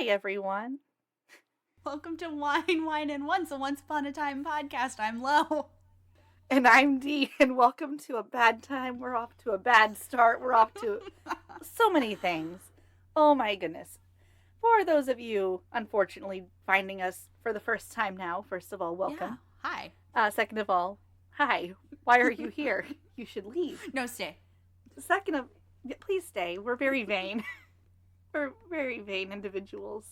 Hi, everyone. Welcome to Wine, Wine, and Once, a Once Upon a Time podcast. I'm Lo. And I'm Dee, and welcome to a bad time. We're off to a bad start. We're off to so many things. Oh my goodness. For those of you, unfortunately, finding us for the first time now, first of all, welcome. Yeah. Hi. Second of all, hi. Why are you here? You should leave. No, stay. Second of, please stay. We're very vain. We're very vain individuals.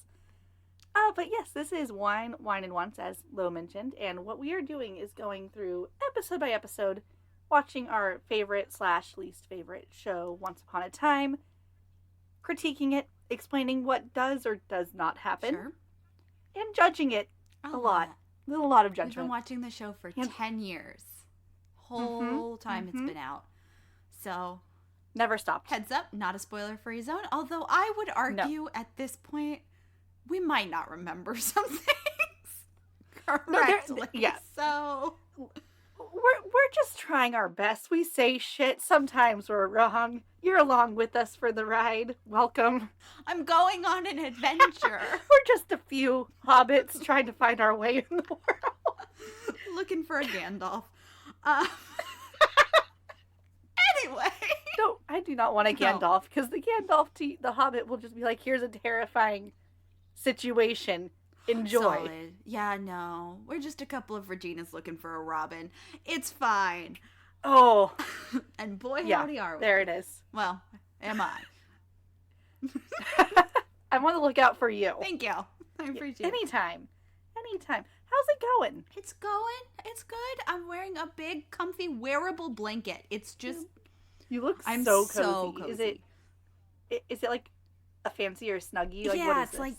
But yes, this is Wine, Wine, and Once, as Lo mentioned, and what we are doing is going through episode by episode, watching our favorite / least favorite show, Once Upon a Time, critiquing it, explaining what does or does not happen, Sure. and judging it a lot. A lot of judgment. We've been watching the show for 10 years. Whole time it's been out. So, never stopped. Heads up, not a spoiler-free zone, although I would argue at this point, we might not remember some things correctly. Yeah. So we're just trying our best. We say shit. Sometimes we're wrong. You're along with us for the ride. Welcome. I'm going on an adventure. We're just a few hobbits trying to find our way in the world. Looking for a Gandalf. Anyway. No, I do not want a Gandalf, because the Gandalf to the Hobbit will just be like, here's a terrifying situation. Enjoy. Solid. Yeah, no. We're just a couple of Reginas looking for a Robin. It's fine. Oh. And boy, yeah, howdy are we. There it is. Well, am I. I'm on the lookout for you. Thank you. I appreciate it. Anytime. How's it going? It's going. It's good. I'm wearing a big, comfy, wearable blanket. It's just... You look I'm so so cozy. cozy. Is it like a fancier Snuggie? Like, yeah, what is it's this? like...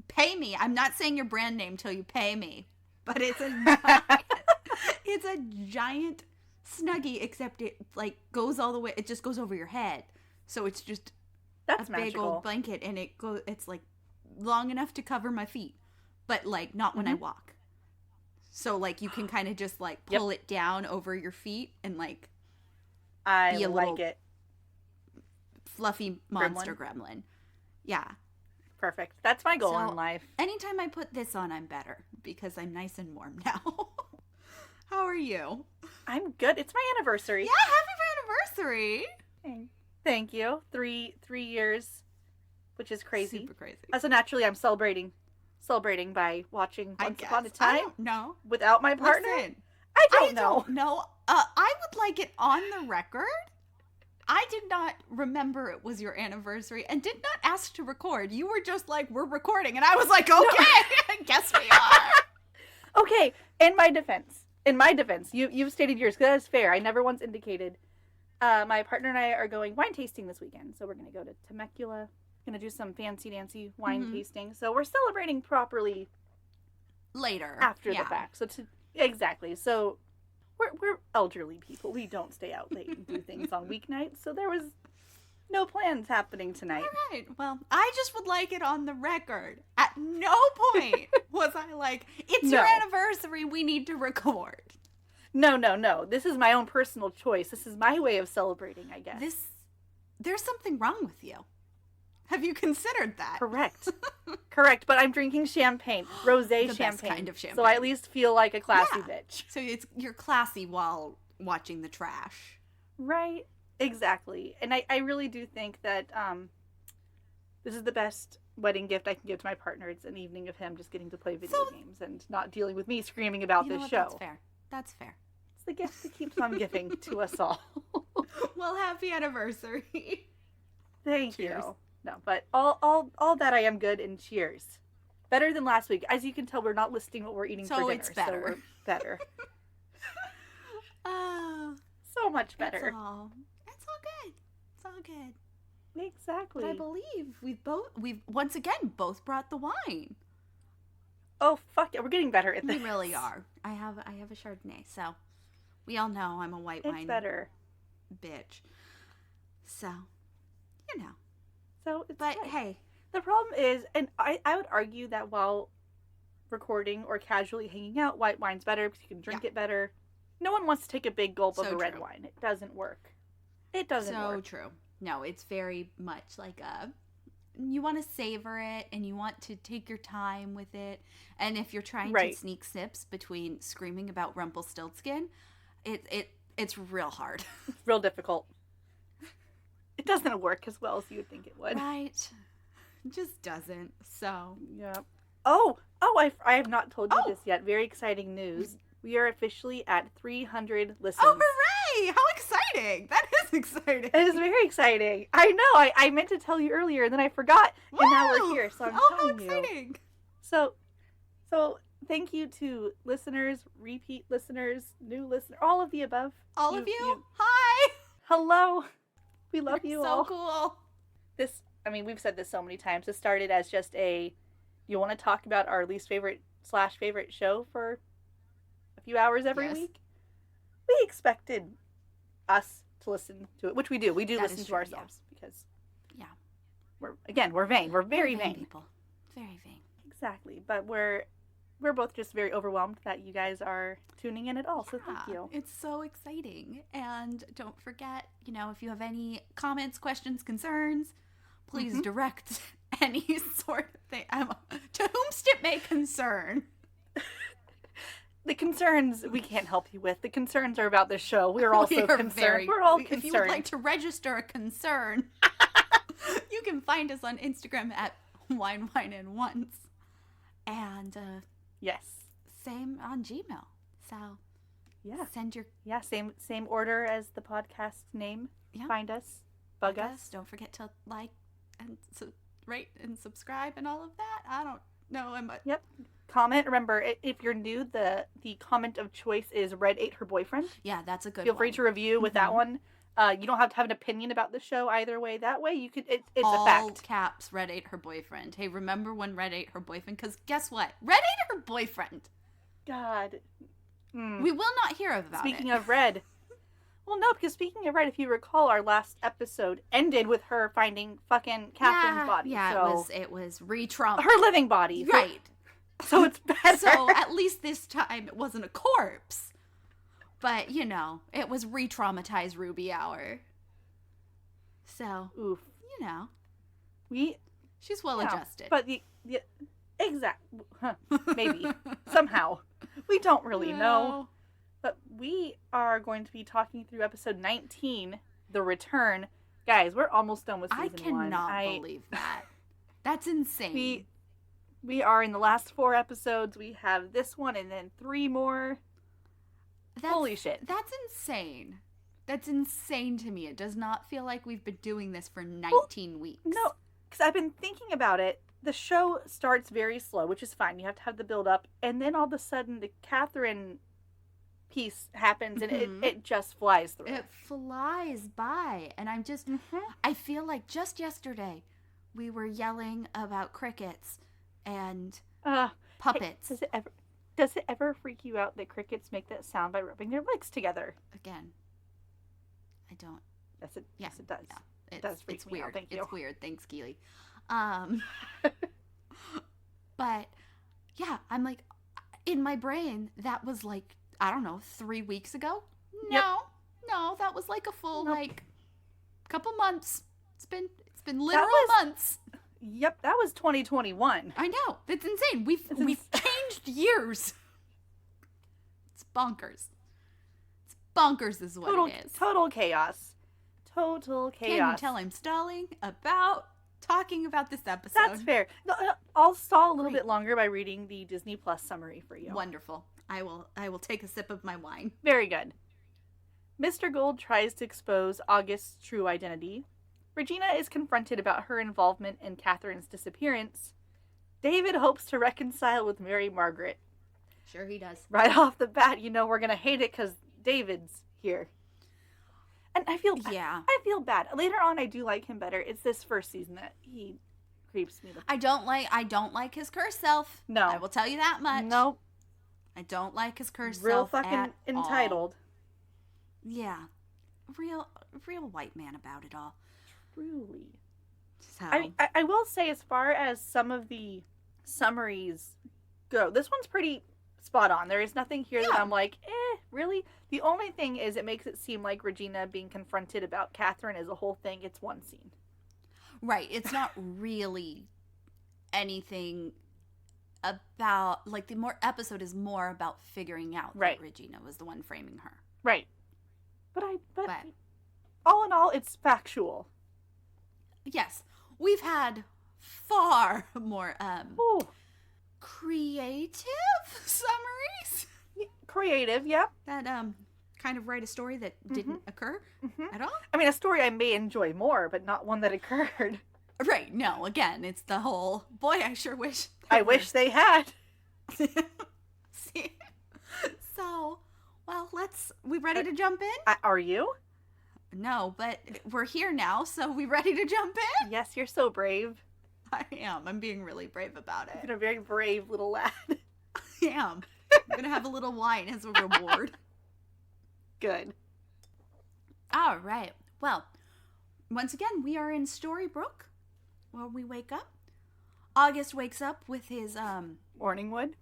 pay me. I'm not saying your brand name till you pay me. But it's a it's a giant Snuggie, except it like goes all the way. It just goes over your head. So it's just That's a magical. big old blanket, and it's like long enough to cover my feet, but like not when I walk. So like you can kind of just like pull it down over your feet and like I be a like little it. Fluffy monster gremlin. Yeah. Perfect. That's my goal So, in life. Anytime I put this on, I'm better because I'm nice and warm now. How are you? I'm good. It's my anniversary. Yeah, happy anniversary. Thank you. 3 years, which is crazy. Super crazy. So naturally, I'm celebrating by watching Once Upon a Time. I don't know. Without my partner. Listen, I don't know. No, I would like it on the record. I did not remember it was your anniversary and did not ask to record. You were just like, we're recording. And I was like, okay, I guess we are. Okay, in my defense, you've stated yours, because that is fair. I never once indicated. My partner and I are going wine tasting this weekend. So we're going to go to Temecula. Going to do some fancy wine tasting. So we're celebrating properly later. After the fact. Exactly. So we're elderly people. We don't stay out late and do things on weeknights. So there was no plans happening tonight. All right. Well, I just would like it on the record. At no point was I like, it's your anniversary, we need to record. No. This is my own personal choice. This is my way of celebrating, I guess. There's something wrong with you. Have you considered that? Correct. But I'm drinking champagne, rosé champagne. Best kind of champagne. So I at least feel like a classy bitch. So you're classy while watching the trash. Right. Exactly. And I really do think that this is the best wedding gift I can give to my partner. It's an evening of him just getting to play video games and not dealing with me screaming about this show. That's fair. It's the gift that keeps on giving to us all. Well, happy anniversary. Thank you. No, but all that I am good, and cheers. Better than last week. As you can tell, we're not listing what we're eating for dinner. It's better. So we're better. So much better. It's all good. It's all good. Exactly. But I believe we've once again both brought the wine. Oh fuck yeah, we're getting better at this. We really are. I have a Chardonnay, so we all know I'm a white wine better bitch. So, you know. So it's But right. hey, the problem is, and I would argue that while recording or casually hanging out, white wine's better because you can drink it better. No one wants to take a big gulp of a red wine. It doesn't work. It doesn't work. So true. No, it's very much like to savor it, and you want to take your time with it. And if you're trying Right. to sneak sips between screaming about Rumplestiltskin, it's real hard. It's real difficult. It doesn't work as well as you would think it would. Right? It just doesn't. So Yeah. Oh, I have not told you this yet. Very exciting news. We are officially at 300 listens. oh, hooray! How exciting! That is exciting. It is very exciting. I know. I meant to tell you earlier, and then I forgot, and now we're here. So I'm how telling you. exciting! So thank you to listeners, repeat listeners, new listeners, all of the above. All of you, hi! Hello. We love you so all. cool. We've said this so many times. This started as just you want to talk about our least favorite / favorite show for a few hours every Yes. week. We expected us to listen to it, which we do. We do That listen is to true, ourselves because Yeah. we're vain. We're very We're vain. people. Very vain. Exactly. But we're both just very overwhelmed that you guys are tuning in at all. So thank you. It's so exciting. And don't forget, if you have any comments, questions, concerns, please direct any sort of thing to whomst it may concern. The concerns we can't help you with. The concerns are about the show. We're also concerned. We're all concerned. If you would like to register a concern, you can find us on Instagram at Wine and Once. And Yes. same on Gmail. So Yeah. send your Same order as the podcast name. Yeah. Find us. Bug us. Don't forget to like and rate and subscribe and all of that. I don't know. Yep. Comment. Remember, if you're new, the comment of choice is Red ate her boyfriend. Yeah, that's a good Feel one. free to review with that one. You don't have to have an opinion about the show either way. That way, you could. It's all a fact. caps. Red ate her boyfriend. Hey, remember when Red ate her boyfriend? Because guess what? Red ate her boyfriend. God. We will not hear about Speaking it. of Red. Well, no, because speaking of Red, if you recall, our last episode ended with her finding fucking Catherine's body. Yeah, so it was re-trauma. her living body. Right. So it's better. So at least this time it wasn't a corpse. But, it was re-traumatized Ruby Hour. So, Oof. she's well adjusted. But the exact maybe somehow we don't really know. But we are going to be talking through episode 19, The Return. Guys, we're almost done with I season 1. cannot believe that. That's insane. We are in the last 4 episodes. We have this one and then 3 more. Holy shit. That's insane. That's insane to me. It does not feel like we've been doing this for 19 weeks. No, because I've been thinking about it. The show starts very slow, which is fine. You have to have the build up. And then all of a sudden, the Catherine piece happens and it just flies through. It flies by. And I'm just, I feel like just yesterday we were yelling about crickets and puppets. Hey, does it ever freak you out that crickets make that sound by rubbing their legs together? Again, I don't. Yes, it does. Yeah, It does freak it's me weird. out. Thank you. It's weird. Thanks, Keely. But yeah, I'm like, in my brain, that was like, I don't know, 3 weeks ago? No, that was like a full couple months. It's been literal months. Yep, that was 2021. I know. That's insane. We've changed years. It's bonkers. It's bonkers is what it is. Total chaos. Total chaos. Can you tell I'm stalling about talking about this episode? That's fair. No, I'll stall a little bit longer by reading the Disney Plus summary for you. Wonderful. I will take a sip of my wine. Very good. Mr. Gold tries to expose August's true identity. Regina is confronted about her involvement in Catherine's disappearance. David hopes to reconcile with Mary Margaret. Sure he does. Right off the bat, we're going to hate it because David's here. And I feel bad. Yeah. I feel bad. Later on, I do like him better. It's this first season that he creeps me. I don't like his cursed self. No. I will tell you that much. Nope. I don't like his cursed Real self fucking at entitled. all. Yeah. Real white man about it all. Truly. So. I will say, as far as some of the summaries go, this one's pretty spot on. There is nothing here that I'm like, really? The only thing is it makes it seem like Regina being confronted about Catherine is a whole thing. It's one scene. Right. It's not really anything about, like, the more episode is more about figuring out Right. that Regina was the one framing her. Right. But all in all, it's factual. Yes. We've had far more Ooh. creative summaries Creative, yeah. that kind of write a story that didn't occur at all. I mean, a story I may enjoy more, but not one that occurred. Right. No, again, it's the whole, boy, I sure wish. I wish they had. See? So, well, we ready to jump in? Are you? No, but we're here now, so we ready to jump in? Yes, you're so brave. I am. I'm being really brave about it. You're a very brave little lad. I am. I'm gonna have a little wine as a reward. Good. All right. Well, once again, we are in Storybrooke, where we wake up. August wakes up with his Morning wood.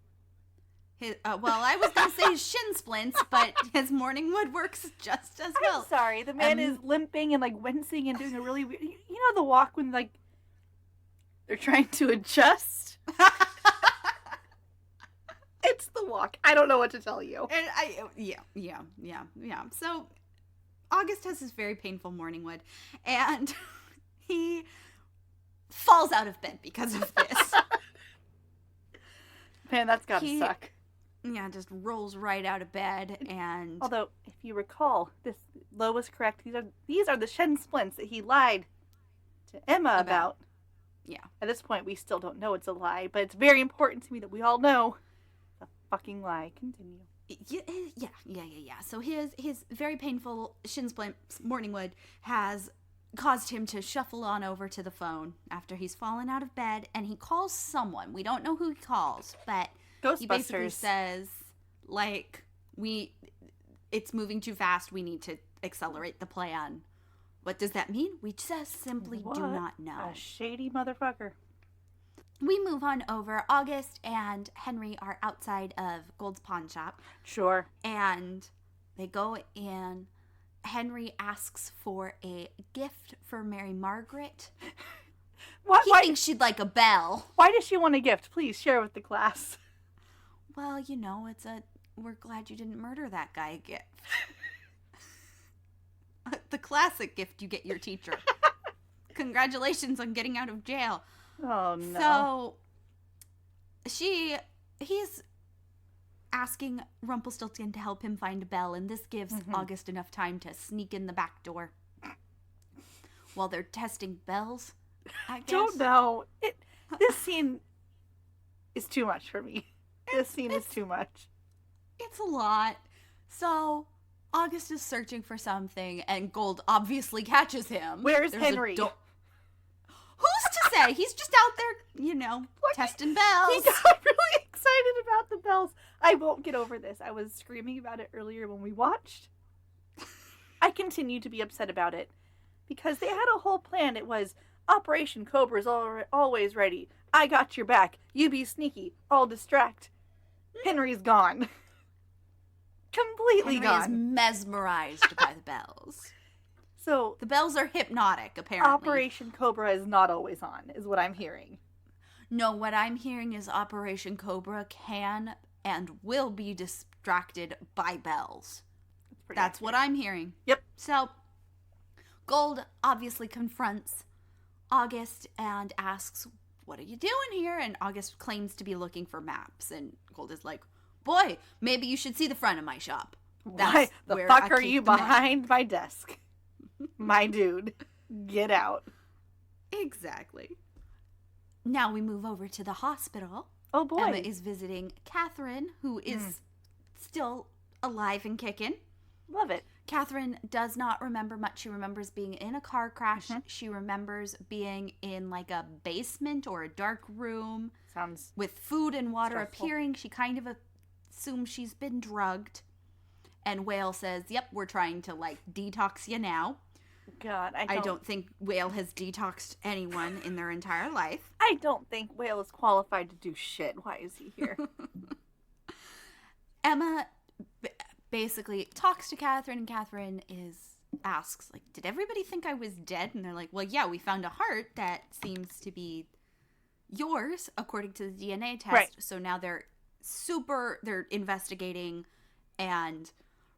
well, I was gonna say his shin splints, but his morning wood works just as well. I'm sorry, the man is limping and like wincing and doing a really weird. You know the walk when like they're trying to adjust. It's the walk. I don't know what to tell you. And yeah. So August has this very painful morning wood, and he falls out of bed because of this. Man, that's gotta suck. Yeah, just rolls right out of bed, and although, if you recall, Lo was correct. These are the shin splints that he lied to Emma about. Yeah. At this point, we still don't know it's a lie, but it's very important to me that we all know it's a fucking lie. Continue. Yeah. So his very painful shin splint morning wood has caused him to shuffle on over to the phone after he's fallen out of bed, and he calls someone. We don't know who he calls, but he basically says, like, it's moving too fast. We need to accelerate the plan. What does that mean? We just simply do not know. A shady motherfucker. We move on over. August and Henry are outside of Gold's pawn shop. Sure. And they go in. Henry asks for a gift for Mary Margaret. Why thinks she'd like a bell. Why does she want a gift? Please share with the class. Well, you know, we're glad you didn't murder that guy gift. The classic gift you get your teacher. Congratulations on getting out of jail. Oh, no. So, he's asking Rumpelstiltskin to help him find a bell, and this gives August enough time to sneak in the back door while they're testing bells, I guess. Don't know. This scene is too much for me. This scene is too much. It's a lot. So, August is searching for something, and Gold obviously catches him. Where's Henry? Who's to say? He's just out there, testing bells. He got really excited about the bells. I won't get over this. I was screaming about it earlier when we watched. I continue to be upset about it because they had a whole plan. It was Operation Cobra's always ready. I got your back. You be sneaky. I'll distract. Henry's gone. Completely Henry gone. is mesmerized by the bells. So the bells are hypnotic, apparently. Operation Cobra is not always on, is what I'm hearing. No, what I'm hearing is Operation Cobra can and will be distracted by bells. That's what I'm hearing. Yep. So, Gold obviously confronts August and asks, "What are you doing here?" And August claims to be looking for maps. And Gold is like, "Boy, maybe you should see the front of my shop. Why the fuck are you behind my desk? My dude, get out." Exactly. Now we move over to the hospital. Oh boy. Emma is visiting Catherine, who is still alive and kicking. Love it. Catherine does not remember much. She remembers being in a car crash. She remembers being in like a basement or a dark room. Sounds with food and water stressful. appearing. She kind of assumes she's been drugged. And Whale says, "Yep, we're trying to like detox you now." God, I don't think Whale has detoxed anyone in their entire life. I don't think Whale is qualified to do shit. Why is he here? Emma basically talks to Catherine, and Catherine is asks, like, did everybody think I was dead? And they're like, well, yeah, we found a heart that seems to be yours according to the DNA test. Right. So now they're investigating and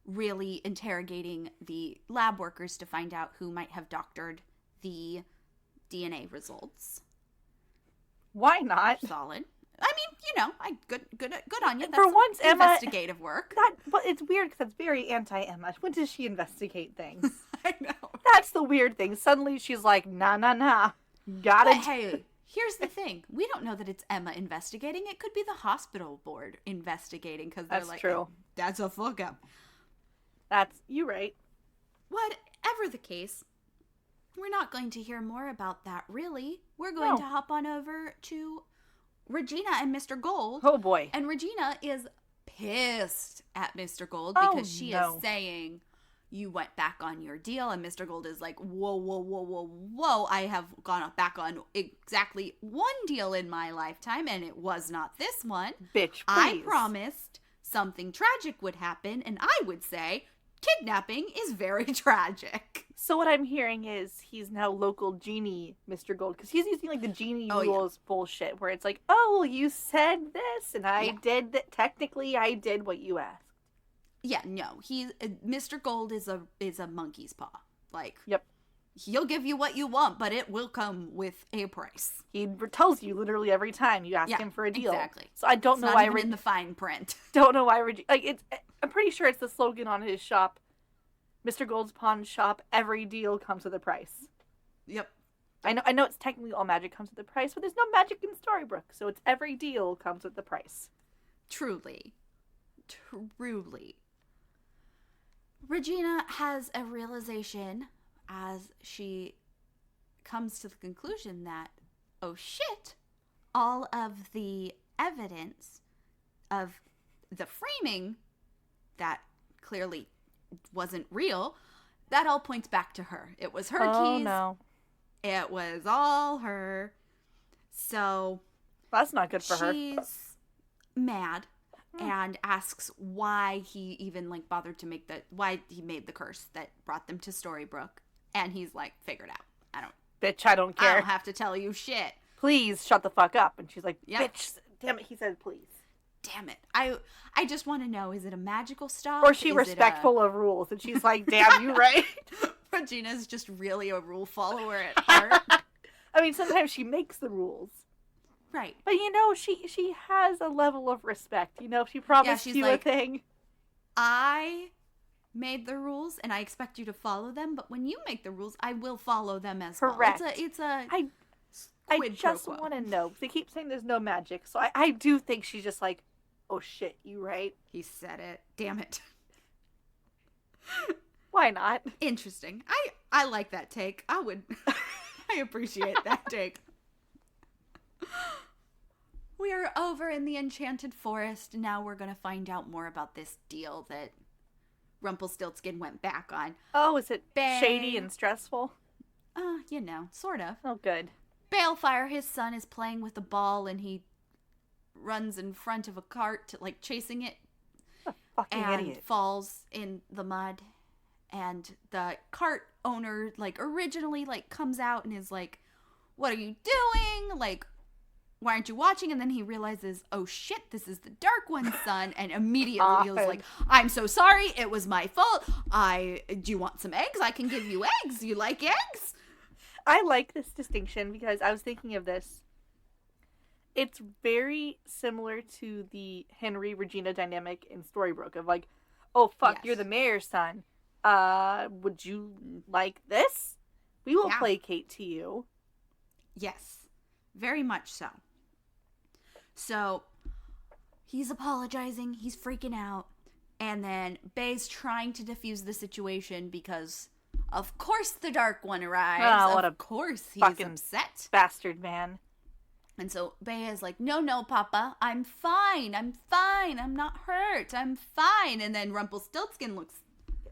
really interrogating the lab workers to find out who might have doctored the DNA results. Why not? Solid. I mean, you know, good on you. That's For once, Emma, investigative work. But it's weird because that's very anti-Emma. When does she investigate things? I know. That's the weird thing. Suddenly she's like, nah. Got it. But hey, here's the thing. We don't know that it's Emma investigating. It could be the hospital board investigating because they're That's like, true. oh, that's a fuck up. You right. Whatever the case, we're not going to hear more about that, really. We're going to hop on over to Regina and Mr. Gold. Oh, boy. And Regina is pissed at Mr. Gold because she is saying, you went back on your deal. And Mr. Gold is like, whoa. I have gone back on exactly one deal in my lifetime, and it was not this one. Bitch, please. I promised something tragic would happen, and I would say kidnapping is very tragic. So what I'm hearing is he's now local genie Mr. Gold, because he's using like the genie rules bullshit where it's like, oh, well, you said this and I did that. Technically, I did what you asked. Yeah, no, Mr. Gold is a monkey's paw. Like, yep, he'll give you what you want, but it will come with a price. He tells you literally every time you ask him for a deal. Exactly. So I don't know why in the fine print. Don't know why I'm pretty sure it's the slogan on his shop. Mr. Gold's Pawn Shop, every deal comes with a price. Yep. I know it's technically all magic comes with a price, but there's no magic in Storybrooke, so it's every deal comes with the price. Truly. Regina has a realization as she comes to the conclusion that, oh shit, all of the evidence of the framing that clearly wasn't real, that all points back to her. It was her keys. Oh, no. It was all her. So that's not good for her. She's mad and asks why he even like bothered to make why he made the curse that brought them to Storybrooke. And he's like, figured out. Bitch, I don't care. I don't have to tell you shit. Please shut the fuck up. And she's like, bitch, damn it, he said please. Damn it. I just want to know, is it a magical stop? Or is she respectful of rules? And she's like, damn, you right. Regina's just really a rule follower at heart. I mean, sometimes she makes the rules. Right. But, you know, she has a level of respect. You know, if she promised you like, a thing. I made the rules, and I expect you to follow them. But when you make the rules, I will follow them as well. It's a I just want to know. They keep saying there's no magic. So I do think she's just like, oh, shit, you right? He said it. Damn it. Why not? Interesting. I like that take. I appreciate that take. We are over in the Enchanted Forest. Now we're going to find out more about this deal that Rumplestiltskin went back on. Oh, is it shady and stressful? You know, sort of. Oh, good. Balefire, his son, is playing with a ball and he runs in front of a cart, like chasing it. A fucking idiot. Falls in the mud. And the cart owner, like, originally, like, comes out and is like, what are you doing? Like, why aren't you watching? And then he realizes, oh shit, this is the Dark One's son. And immediately he was like, I'm so sorry. It was my fault. Do you want some eggs? I can give you eggs. You like eggs? I like this distinction because I was thinking of this. It's very similar to the Henry-Regina dynamic in Storybrooke of like, oh fuck, you're the mayor's son. Would you like this? We will placate to you. Yes, very much so. So, he's apologizing, he's freaking out, and then Bay's trying to defuse the situation because, of course, the Dark One arrives. Oh, of course, he's upset. Bastard man. And so Bay is like, no, Papa, I'm fine, I'm not hurt, I'm fine. And then Rumpelstiltskin looks...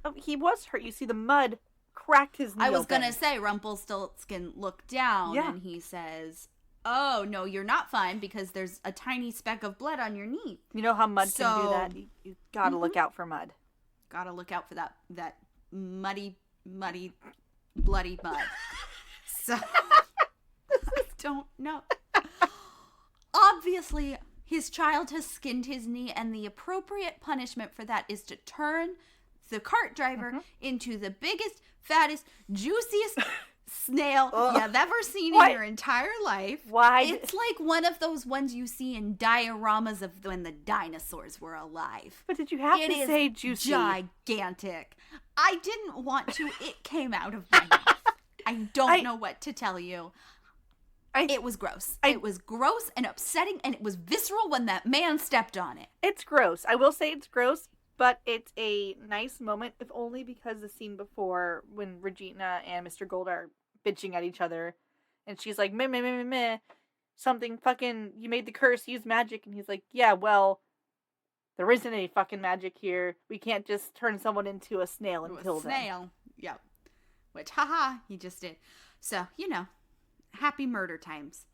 Oh, he was hurt. You see the mud cracked his knee I was open. going to say, Rumpelstiltskin looked down and he says... Oh, no, you're not fine because there's a tiny speck of blood on your knee. You know how mud can do that? You gotta look out for mud. Gotta look out for that muddy muddy, bloody mud. So, I don't know. Obviously, his child has skinned his knee, and the appropriate punishment for that is to turn the cart driver into the biggest, fattest, juiciest snail you've ever seen in your entire life. Why? It's like one of those ones you see in dioramas of when the dinosaurs were alive. But did you have to say juicy? Gigantic. I didn't want to. It came out of my mouth. I don't know what to tell you. It was gross. It was gross and upsetting, and it was visceral when that man stepped on it. It's gross. I will say it's gross, but it's a nice moment, if only because the scene before when Regina and Mr. Gold are bitching at each other, and she's like, meh, meh, meh, meh, meh, something fucking, you made the curse, use magic, and he's like, yeah, well, there isn't any fucking magic here. We can't just turn someone into a snail and kill them. Snail. Yep. Which, haha, he just did. So, happy murder times.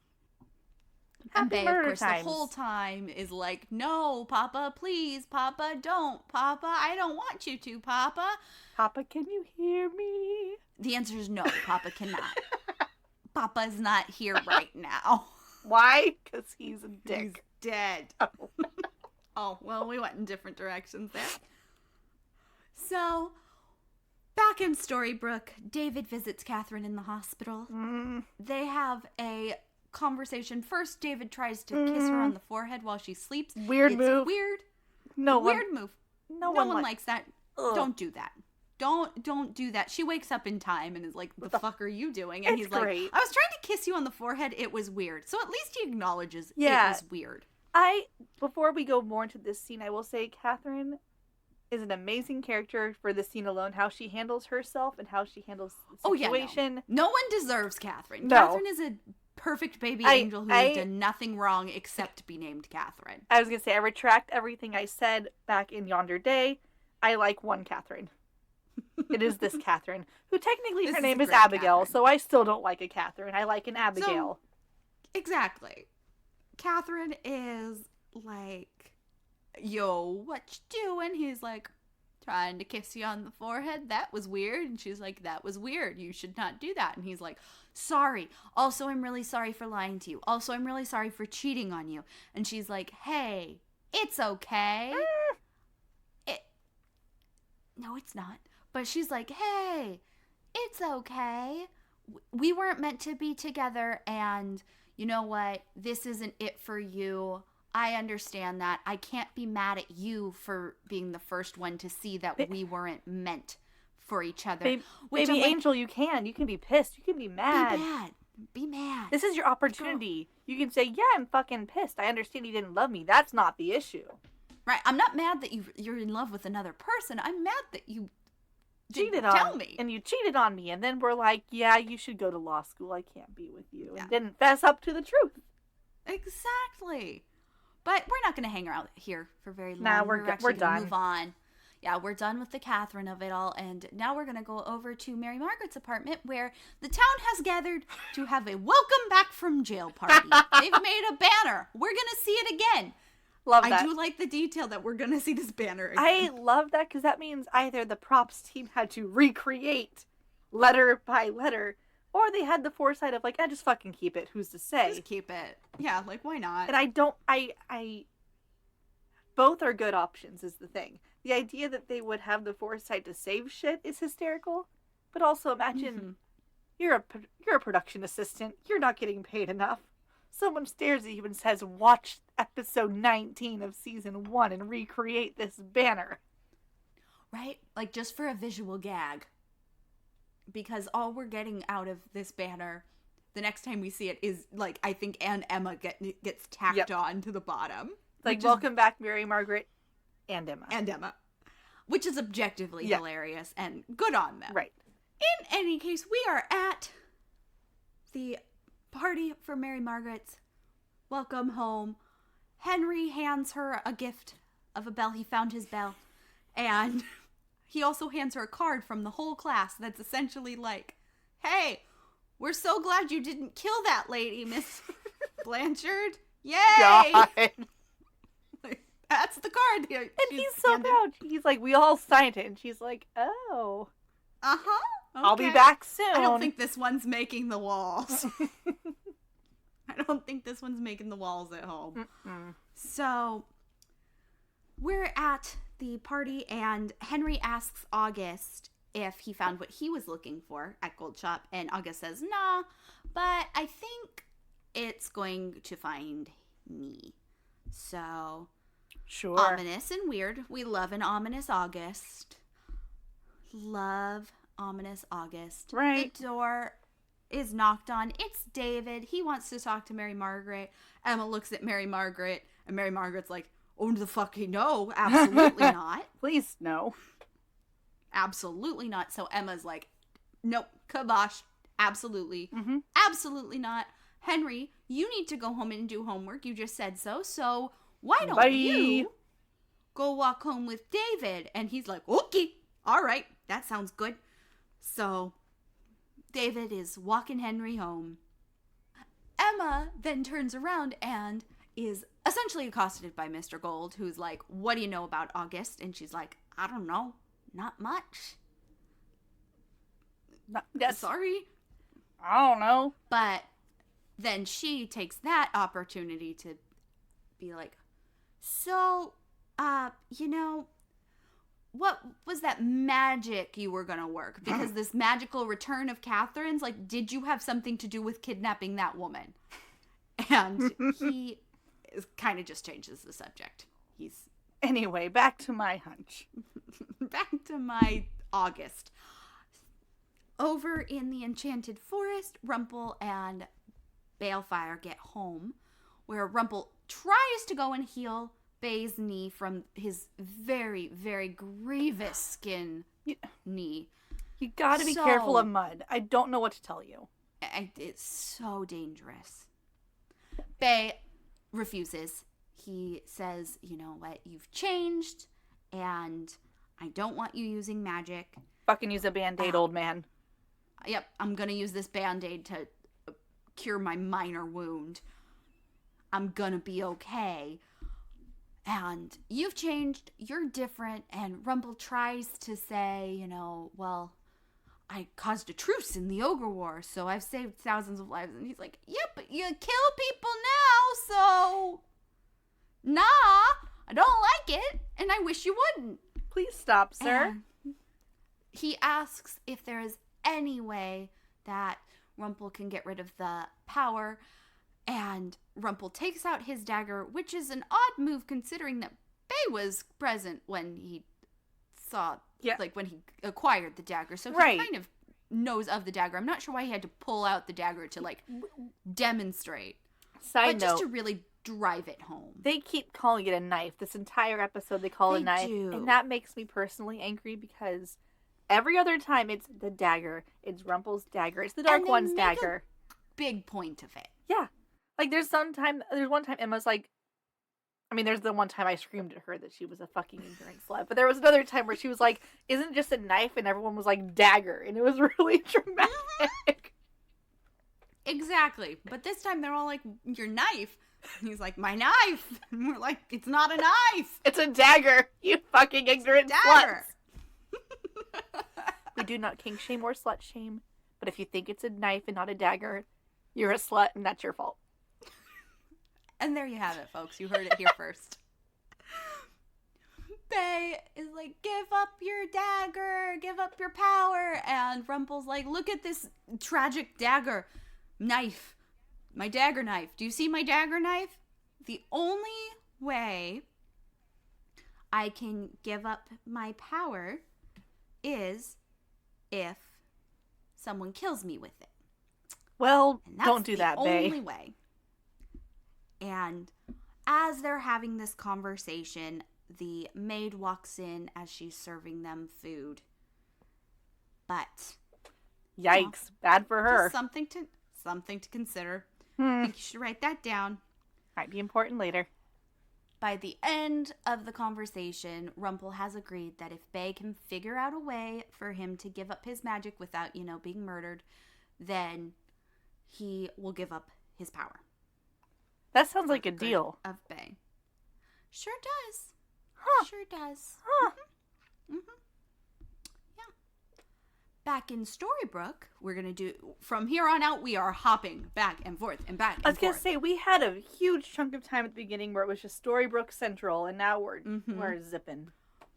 And they, of course, the whole time is like, no, Papa, please, Papa, don't. Papa, I don't want you to, Papa. Papa, can you hear me? The answer is no, Papa cannot. Papa's not here right now. Why? Because he's a dick. He's dead. Oh, well, we went in different directions there. So, back in Storybrooke, David visits Catherine in the hospital. They have a conversation. First, David tries to kiss her on the forehead while she sleeps. Weird move. Weird. Weird move. No one likes that. Ugh. Don't do that. Don't do that. She wakes up in time and is like, the fuck are you doing? And he's great. like, I was trying to kiss you on the forehead. It was weird. So at least he acknowledges it was weird. Before we go more into this scene, I will say Catherine is an amazing character for this scene alone. How she handles herself and how she handles the situation. No one deserves Catherine. No. Catherine is a perfect baby angel who has done nothing wrong except be named Catherine. I was going to say, I retract everything I said back in Yonder Day. I like one Catherine. It is this Catherine, who technically her name is Abigail, Catherine. So I still don't like a Catherine. I like an Abigail. So, exactly. Catherine is like, yo, what you doing? He's like, trying to kiss you on the forehead. That was weird. And she's like, that was weird. You should not do that. And he's like, sorry. Also, I'm really sorry for lying to you. Also, I'm really sorry for cheating on you. And she's like, hey, it's okay. No, it's not. But she's like, hey, it's okay. We weren't meant to be together. And you know what? This isn't it for you. I understand that. I can't be mad at you for being the first one to see that we weren't meant for each other. Baby Angel, you can. You can be pissed. You can be mad. Be mad. This is your opportunity. You can say, yeah, I'm fucking pissed. I understand you didn't love me. That's not the issue. Right. I'm not mad that you're in love with another person. I'm mad that you cheated on me. And you cheated on me. And then we're like, yeah, you should go to law school. I can't be with you. Yeah. And didn't fess up to the truth. Exactly. But we're not going to hang around here for very long. Nah, we're done. Move on. Yeah, we're done with the Catherine of it all. And now we're going to go over to Mary Margaret's apartment where the town has gathered to have a welcome back from jail party. They've made a banner. We're going to see it again. Love that. I do like the detail that we're going to see this banner again. I love that because that means either the props team had to recreate letter by letter, or they had the foresight of like, just fucking keep it. Who's to say? Just keep it. Yeah, like, why not? And both are good options is the thing. The idea that they would have the foresight to save shit is hysterical, but also imagine you're a production assistant. You're not getting paid enough. Someone stares at you and says, watch episode 19 of season 1 and recreate this banner. Right? Like, just for a visual gag. Because all we're getting out of this banner, the next time we see it, is, like, I think Aunt Emma gets tacked on to the bottom. Like, welcome back, Mary Margaret and Emma. And Emma. Which is objectively hilarious and good on them. Right. In any case, we are at the party for Mary Margaret's welcome home. Henry hands her a gift of a bell. He found his bell. And he also hands her a card from the whole class that's essentially like, hey, we're so glad you didn't kill that lady, Miss Blanchard. Yay! God. Like, that's the card. And he's so proud. He's like, we all signed it. And she's like, oh. Uh-huh. I'll be back soon. I don't think this one's making the walls. I don't think this one's making the walls at home. Mm-mm. So we're at the party, and Henry asks August if he found what he was looking for at Gold Shop, and August says, nah, but I think it's going to find me. So, sure. Ominous and weird. We love an ominous August. Love ominous August. Right. The door is knocked on. It's David. He wants to talk to Mary Margaret. Emma looks at Mary Margaret, and Mary Margaret's like, oh, the fucking no. Absolutely not. Please, no. Absolutely not. So Emma's like, nope, kibosh. Absolutely. Mm-hmm. Absolutely not. Henry, you need to go home and do homework. You just said so. So why don't Bye. you go walk home with David? And he's like, okay, all right, that sounds good. So David is walking Henry home. Emma then turns around and is essentially accosted by Mr. Gold, who's like, what do you know about August? And she's like, I don't know. Not much. Sorry. I don't know. But then she takes that opportunity to be like, so, what was that magic you were going to work? Because this magical return of Catherine's, like, did you have something to do with kidnapping that woman? And he kind of just changes the subject. Anyway, back to my hunch. Back to my August. Over in the Enchanted Forest, Rumple and Balefire get home, where Rumple tries to go and heal Bay's knee from his very, very grievous skin knee. You gotta be careful of mud. I don't know what to tell you. It's so dangerous. Bay refuses. He says, you know what, you've changed, and I don't want you using magic. Fucking use a Band-Aid, old man. Yep, I'm gonna use this Band-Aid to cure my minor wound. I'm gonna be okay. And you've changed, you're different, and Rumple tries to say, well, I caused a truce in the Ogre War, so I've saved thousands of lives. And he's like, yep, but you kill people now, so nah, I don't like it, and I wish you wouldn't. Please stop, sir. And he asks if there is any way that Rumple can get rid of the power, and Rumple takes out his dagger, which is an odd move considering that Bay was present when he saw, when he acquired the dagger, so he kind of knows of the dagger. I'm not sure why he had to pull out the dagger to, demonstrate. Side note, just to really drive it home. They keep calling it a knife. This entire episode they call it a knife. Do. And that makes me personally angry because every other time it's the dagger. It's Rumple's dagger. It's the Dark One's dagger. Big point of it. Yeah. There's one time Emma's like, there's the one time I screamed at her that she was a fucking ignorant slut. But there was another time where she was like, isn't it just a knife? And everyone was like, dagger. And it was really dramatic. Exactly. But this time they're all like, your knife. And he's like, my knife. And we're like, it's not a knife. It's a dagger, you fucking ignorant sluts. We do not kink shame or slut shame. But if you think it's a knife and not a dagger, you're a slut and that's your fault. And there you have it, folks. You heard it here first. Bay is like, give up your dagger, give up your power. And Rumple's like, look at this tragic dagger knife. My dagger knife. Do you see my dagger knife? The only way I can give up my power is if someone kills me with it. Well, don't do that, Bay. That's the only way. And as they're having this conversation, the maid walks in as she's serving them food. But yikes, bad for her. Something to consider. I think you should write that down. Might be important later. By the end of the conversation, Rumple has agreed that if Bay can figure out a way for him to give up his magic without, being murdered, then he will give up his power. That sounds like a deal. Of Bay. Sure does. Huh. Sure does. Huh. Mm-hmm. Yeah. back in Storybrooke, we're going to do, from here on out, we are hopping back and forth and back and forth. I was going to say, we had a huge chunk of time at the beginning where it was just Storybrooke Central, and now we're zipping.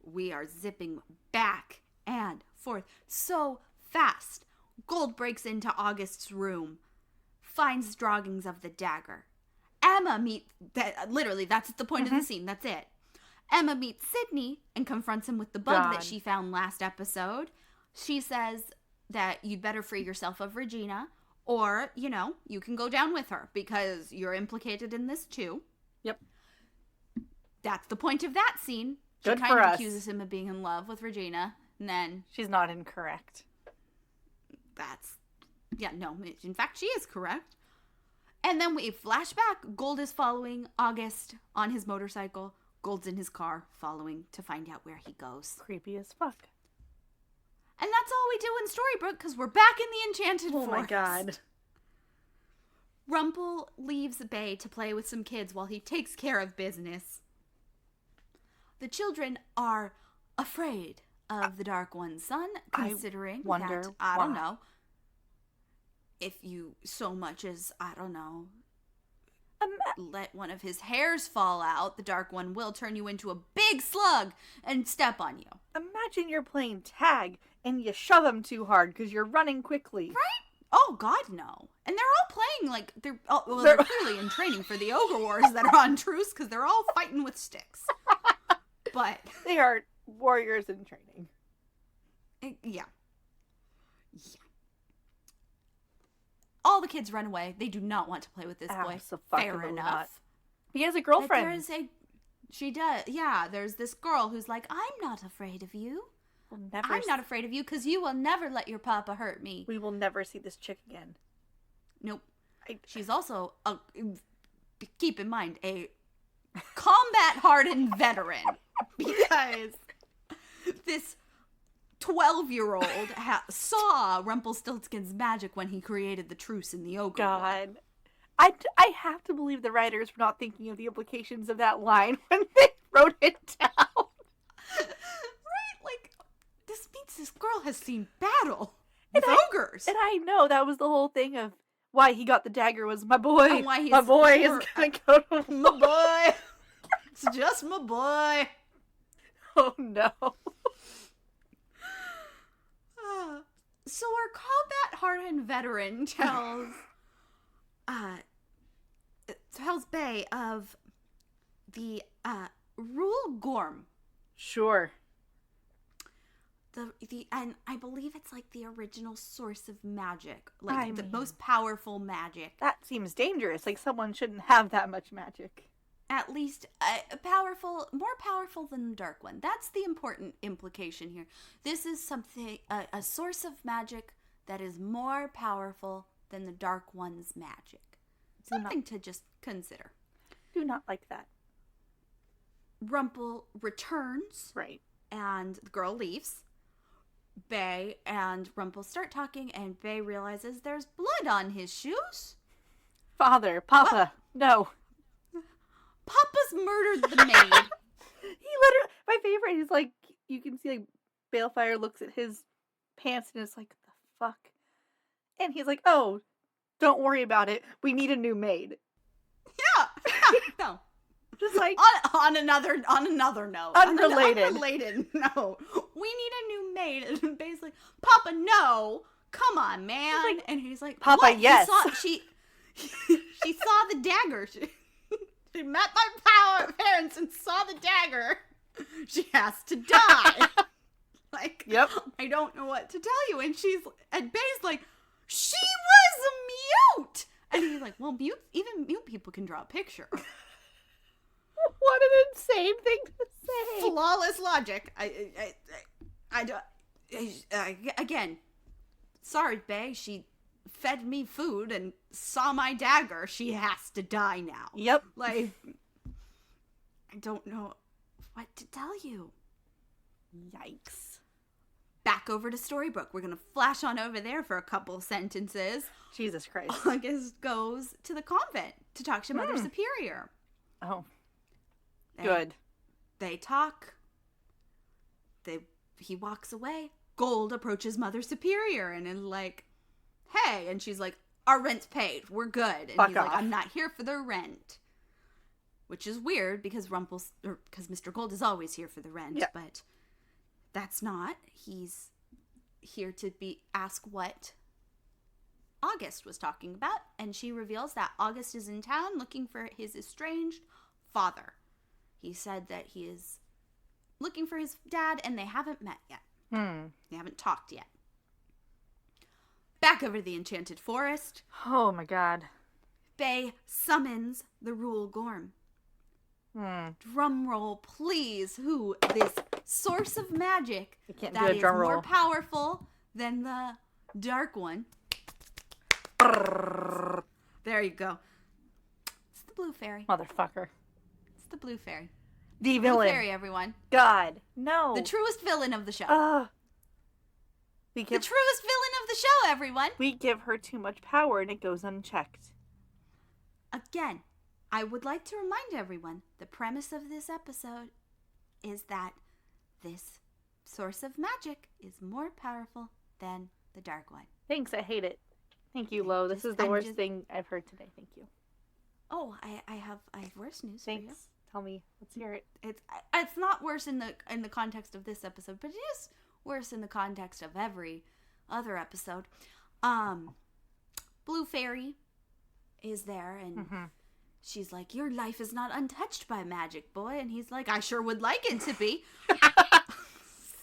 We are zipping back and forth so fast. Gold breaks into August's room, finds drawings of the dagger. Emma meets, literally, that's the point of the scene, that's it. Emma meets Sydney and confronts him with the bug that she found last episode. She says that you'd better free yourself of Regina, or, you know, you can go down with her because you're implicated in this too. Yep. That's the point of that scene. Good she kind of accuses him of being in love with Regina, and then... She's not incorrect. In fact, she is correct. And then we flash back. Gold is following August on his motorcycle. Gold's in his car, following to find out where he goes. Creepy as fuck. And that's all we do in Storybrooke, because we're back in the Enchanted Forest. Oh my god. Rumple leaves Bay to play with some kids while he takes care of business. The children are afraid of the Dark One's son, considering I don't know, if you so much as, I don't know, let one of his hairs fall out, the Dark One will turn you into a big slug and step on you. Imagine you're playing tag and you shove him too hard because you're running quickly. Right? Oh, God, no. And they're all playing like, they're clearly in training for the Ogre Wars that are on truce because they're all fighting with sticks. But they are warriors in training. Yeah. All the kids run away. They do not want to play with this boy. Fair enough. Not. He has a girlfriend. She does. Yeah, there's this girl who's like, I'm not afraid of you. I'm not afraid of you because you will never let your papa hurt me. We will never see this chick again. Nope. She's also, keep in mind, a combat-hardened veteran. Because this 12-year-old saw Rumpelstiltskin's magic when he created the truce in the Ogre. God. I have to believe the writers were not thinking of the implications of that line when they wrote it down. Right? Like, this means this girl has seen battle with ogres. And I know that was the whole thing of why he got the dagger was my boy. My boy is going to go to my boy. It's just my boy. Oh, no. So our combat-hardened veteran tells Bay of the Rule Gorm. Sure. And I believe it's like the original source of magic, like the most powerful magic. That seems dangerous. Like someone shouldn't have that much magic. At least more powerful than the Dark One. That's the important implication here. This is something, a source of magic that is more powerful than the Dark One's magic. Something to just consider. Do not like that. Rumple returns. Right. And the girl leaves. Bay and Rumple start talking, and Bay realizes there's blood on his shoes. Papa, no. Papa's murdered the maid. He literally, my favorite, he's like, you can see like Balefire looks at his pants and is like, the fuck? And he's like, oh, don't worry about it. We need a new maid. Yeah. No. Just like on another note. Unrelated. No. We need a new maid. And basically, Papa, no. Come on, man. And he's like, Papa, what? yes. She saw the dagger. She met my parents and saw the dagger. She has to die. Like, yep. I don't know what to tell you. And Bay's like, she was a mute. And he's like, well, even mute people can draw a picture. What an insane thing to say. Flawless logic. Again, sorry, Bay. She fed me food and saw my dagger. She has to die now. Yep. Like, I don't know what to tell you. Yikes. Back over to Storybrooke. We're going to flash on over there for a couple sentences. Jesus Christ. August goes to the convent to talk to Mother Superior. Oh. Good. They talk. He walks away. Gold approaches Mother Superior and is like, hey, and she's like, our rent's paid, we're good. And Fuck he's off. like, I'm not here for the rent. Which is weird because because Mr. Gold is always here for the rent, Yeah. but that's not. He's here to ask what August was talking about, and she reveals that August is in town looking for his estranged father. He said that he is looking for his dad, and they haven't met yet. They haven't talked yet. Back over to the Enchanted Forest, Oh my god. Bay summons the Rule Gorm. Drum roll, please. Who this source of magic I can't that do a is drum more roll. powerful than the dark one? There you go. It's the blue fairy. Motherfucker. It's the blue fairy. The Blue villain. fairy, everyone. God. No. The truest villain of the show. We The give truest villain of the show, everyone. we give her too much power and it goes unchecked. Again, I would like to remind everyone the premise of this episode is that this source of magic is more powerful than the dark one. Thanks, I hate it. Thank you, Lo. This is the worst thing I've heard today. Thank you. Oh, I have worse news for you. Thanks. Tell me. Let's hear it. It's not worse in the context of this episode, but it is worse in the context of every other episode. Blue Fairy is there, and she's like, your life is not untouched by magic, boy. And he's like, I sure would like it to be.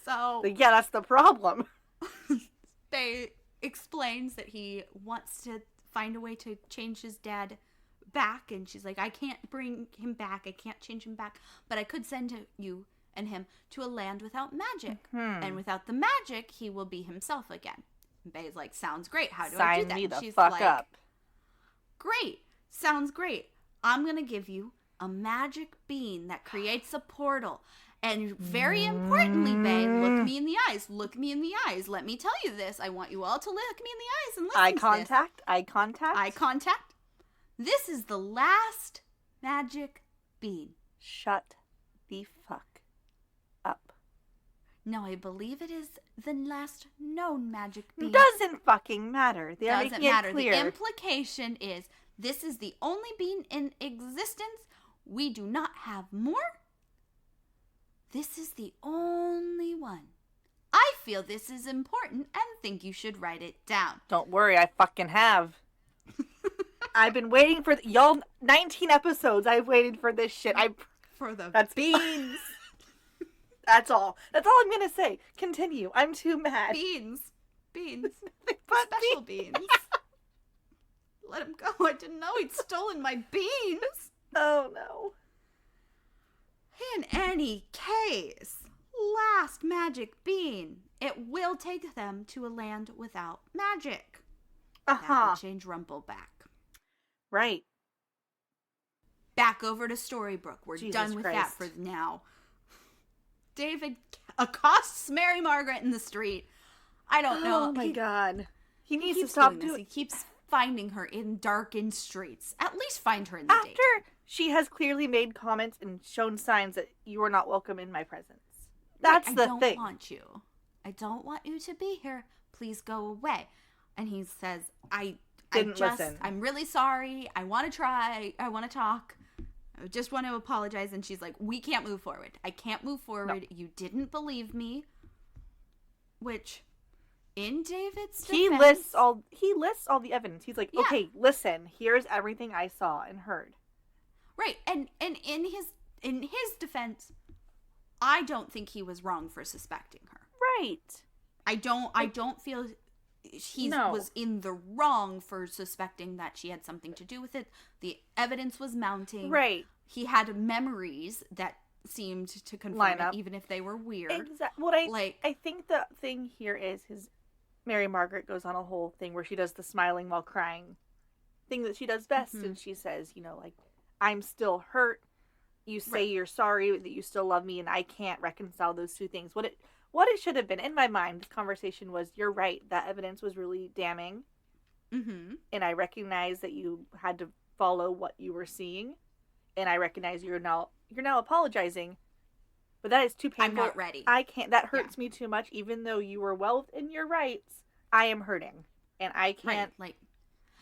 So Yeah, that's the problem. Bay explains that he wants to find a way to change his dad back, and she's like, I can't bring him back, I can't change him back, but I could send you and him to a land without magic, and without the magic he will be himself again. And Bay's like, sounds great, how do I do Sign that? me And the she's fuck like, up. great, sounds great. I'm gonna give you a magic bean that creates a portal. And very importantly, Bay, look me in the eyes. Look me in the eyes. Let me tell you this. I want you all to look me in the eyes and listen Eye to this. contact. Eye contact. Eye contact. This is the last magic bean. Shut the fuck up. No, I believe it is the last known magic bean. Doesn't fucking matter. They are Doesn't making matter. it clear. The implication is this is the only bean in existence. We do not have more. This is the only one. I feel this is important and think you should write it down. Don't worry, I fucking have. I've been waiting for y'all 19 episodes. I've waited for this shit. For the That's beans. That's all. That's all I'm gonna say. Continue. I'm too mad. Beans. Beans. But Special beans. Let him go. I didn't know he'd stolen my beans. Oh no. In any case, last magic bean. It will take them to a land without magic. That will change Rumple back. Right. Back over to Storybrooke. We're Jesus done with that Christ. for now. David accosts Mary Margaret in the street. I don't know. Oh my god. He needs to keeps stop doing this. doing He keeps finding her in darkened streets. At least find her in the day. After she has clearly made comments and shown signs that you are not welcome in my presence. That's the thing. I don't want you. I don't want you to be here. Please go away. And he says, Listen. I'm really sorry. I want to try. I want to talk. I just want to apologize. And she's like, we can't move forward. I can't move forward. No. You didn't believe me. Which, in David's defense, he lists all the evidence. He's like, okay, listen, here's everything I saw and heard. Right. And in his defense, I don't think he was wrong for suspecting her. Right. I don't feel he was in the wrong for suspecting that she had something to do with it. The evidence was mounting. Right. He had memories that seemed to confirm it, even if they were weird. Exactly. I think the thing here is Mary Margaret goes on a whole thing where she does the smiling while crying thing that she does best, and she says, I'm still hurt. You say you're sorry, that you still love me, and I can't reconcile those two things. What it should have been, in my mind, this conversation was, you're right, that evidence was really damning. Mm-hmm. And I recognize that you had to follow what you were seeing. And I recognize you're now apologizing. But that is too painful. I'm not ready. I can't. That hurts me too much. Even though you were well within your rights, I am hurting, and I can't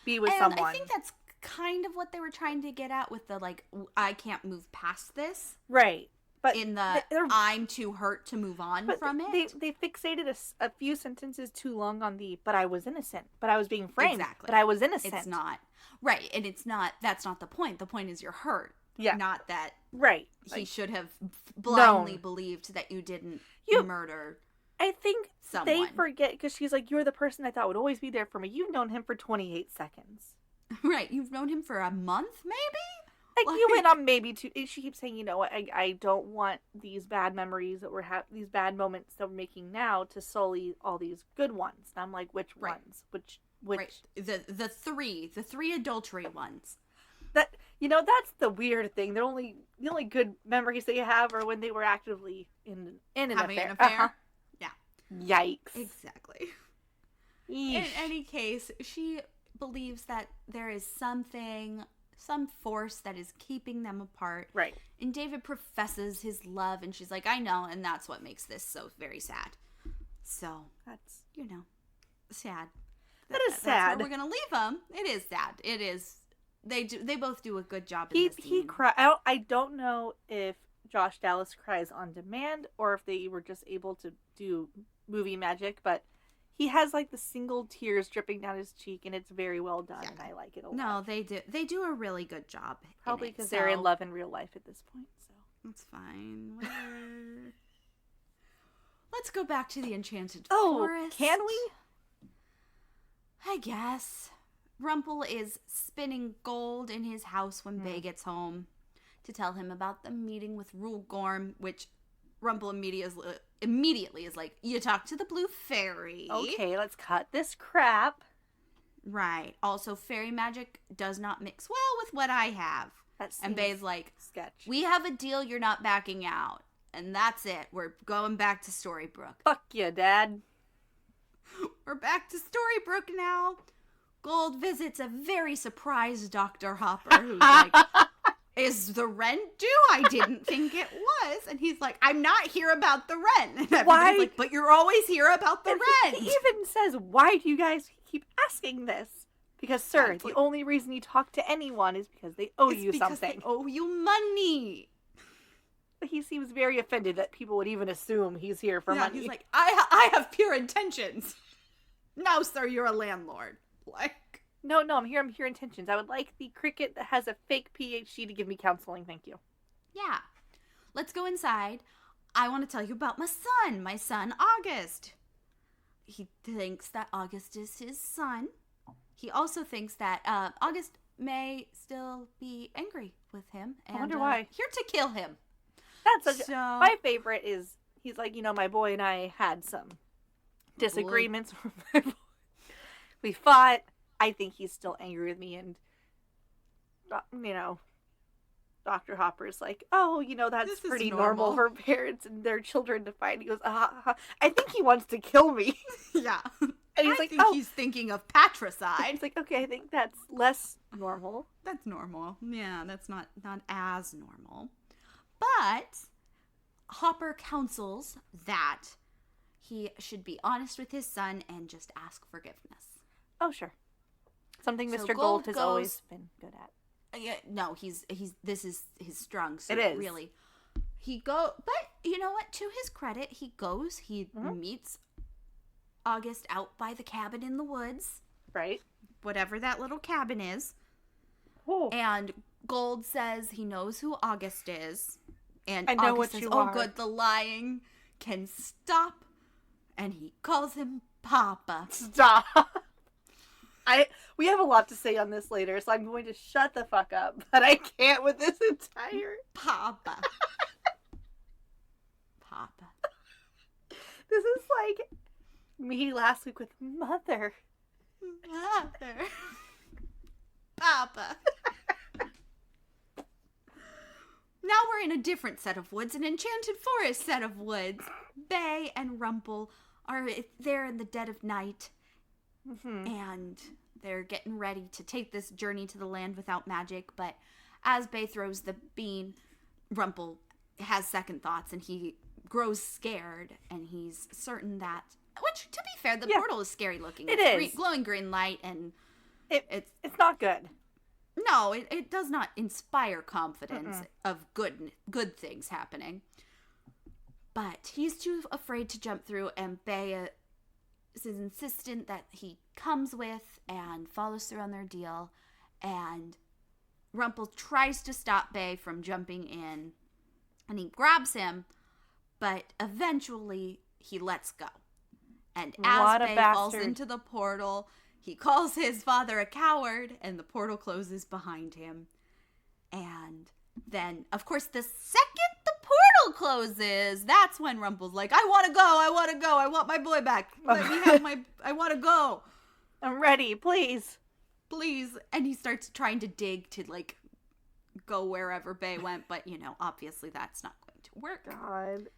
be with someone. I think that's kind of what they were trying to get at with the I can't move past this. Right. But in I'm too hurt to move on from it. They fixated a few sentences too long on but I was innocent, but I was being framed. Exactly. But I was innocent. It's not. Right. And that's not the point. The point is you're hurt. Yeah. Not that he should have blindly believed that you didn't murder I think someone. They forget, because she's like, you're the person I thought would always be there for me. You've known him for 28 seconds. Right. You've known him for a month, maybe? You went on maybe two. She keeps saying, you know what, I don't want these bad memories that we're these bad moments that we're making now to sully all these good ones. And I'm like, which ones? Which? Right. The three adultery ones. That's the weird thing. The only good memories that you have are when they were actively in an affair. Uh-huh. Yeah. Yikes. Exactly. Eesh. In any case, she believes that there is some force that is keeping them apart. Right. And David professes his love, and she's like, I know, and that's what makes this so very sad. So, that's, sad. That is sad. That's where we're going to leave them. It is sad. It is. They both do a good job in this scene. He cried. I don't know if Josh Dallas cries on demand or if they were just able to do movie magic, but he has the single tears dripping down his cheek, and it's very well done, and I like it a lot. No, they do. They do a really good job. Probably because they're in love in real life at this point. So that's fine. Whatever. Let's go back to the Enchanted Oh, Forest. can we? I guess. Rumple is spinning gold in his house when Bay gets home to tell him about the meeting with Rule Gorm, which Rumple immediately is like, you talk to the blue fairy. Okay, let's cut this crap. Right. Also, fairy magic does not mix well with what I have. And Bay's like, sketch. We have a deal, you're not backing out. And that's it. We're going back to Storybrooke. Fuck you, Dad. We're back to Storybrooke now. Gold visits a very surprised Dr. Hopper, who's like, is the rent due? I didn't think it was. And he's like, I'm not here about the rent. And everybody's like, but you're always here about the rent. He even says, why do you guys keep asking this? Because, sir, the only reason you talk to anyone is because they owe you something. They owe you money. But he seems very offended that people would even assume he's here for money. He's like, I have pure intentions. No, sir, you're a landlord. No, I'm here intentions. I would like the cricket that has a fake PhD to give me counseling, thank you. Yeah. Let's go inside. I want to tell you about my son, August. He thinks that August is his son. He also thinks that August may still be angry with him. And, I wonder why. Here to kill him. My favorite is, he's like, my boy and I had some disagreements. We fought. I think he's still angry with me, and Dr. Hopper's like, oh, that's pretty normal for parents and their children to fight. He goes, I think he wants to kill me. Yeah. And he's he's thinking of patricide. It's like, okay, I think that's less normal. That's normal. Yeah, that's not as normal. But Hopper counsels that he should be honest with his son and just ask forgiveness. Oh, sure. Something Mr. Gold has always been good at. Yeah, no, this is his strong suit. It is. Really. But you know what? To his credit, he meets August out by the cabin in the woods. Right. Whatever that little cabin is. Oh. And Gold says he knows who August is. And I know August what says, you are. oh, good, the lying can stop. And he calls him Papa. Stop. We have a lot to say on this later, so I'm going to shut the fuck up. But I can't with this entire... Papa. Papa. This is like me last week with Mother. Mother. Papa. Now we're in a different set of woods, an enchanted forest set of woods. Bay and Rumple are there in the dead of night. Mm-hmm. And they're getting ready to take this journey to the land without magic. But as Bay throws the bean, Rumple has second thoughts, and he grows scared, and he's certain that, which, to be fair, the portal is scary looking. It's glowing green light, and it's not good. No, it does not inspire confidence of good things happening. But he's too afraid to jump through, and Bea is insistent that he comes with and follows through on their deal, and Rumple tries to stop Bea from jumping in, and he grabs him, but eventually he lets go. And as Bea falls into the portal, he calls his father a coward, and the portal closes behind him. And then, of course, the second the portal closes, that's when Rumple's like, I want to go, I want my boy back. Let me have I want to go. I'm ready, please. And he starts trying to dig to, like, go wherever Bea went, but, obviously that's not going to work. God.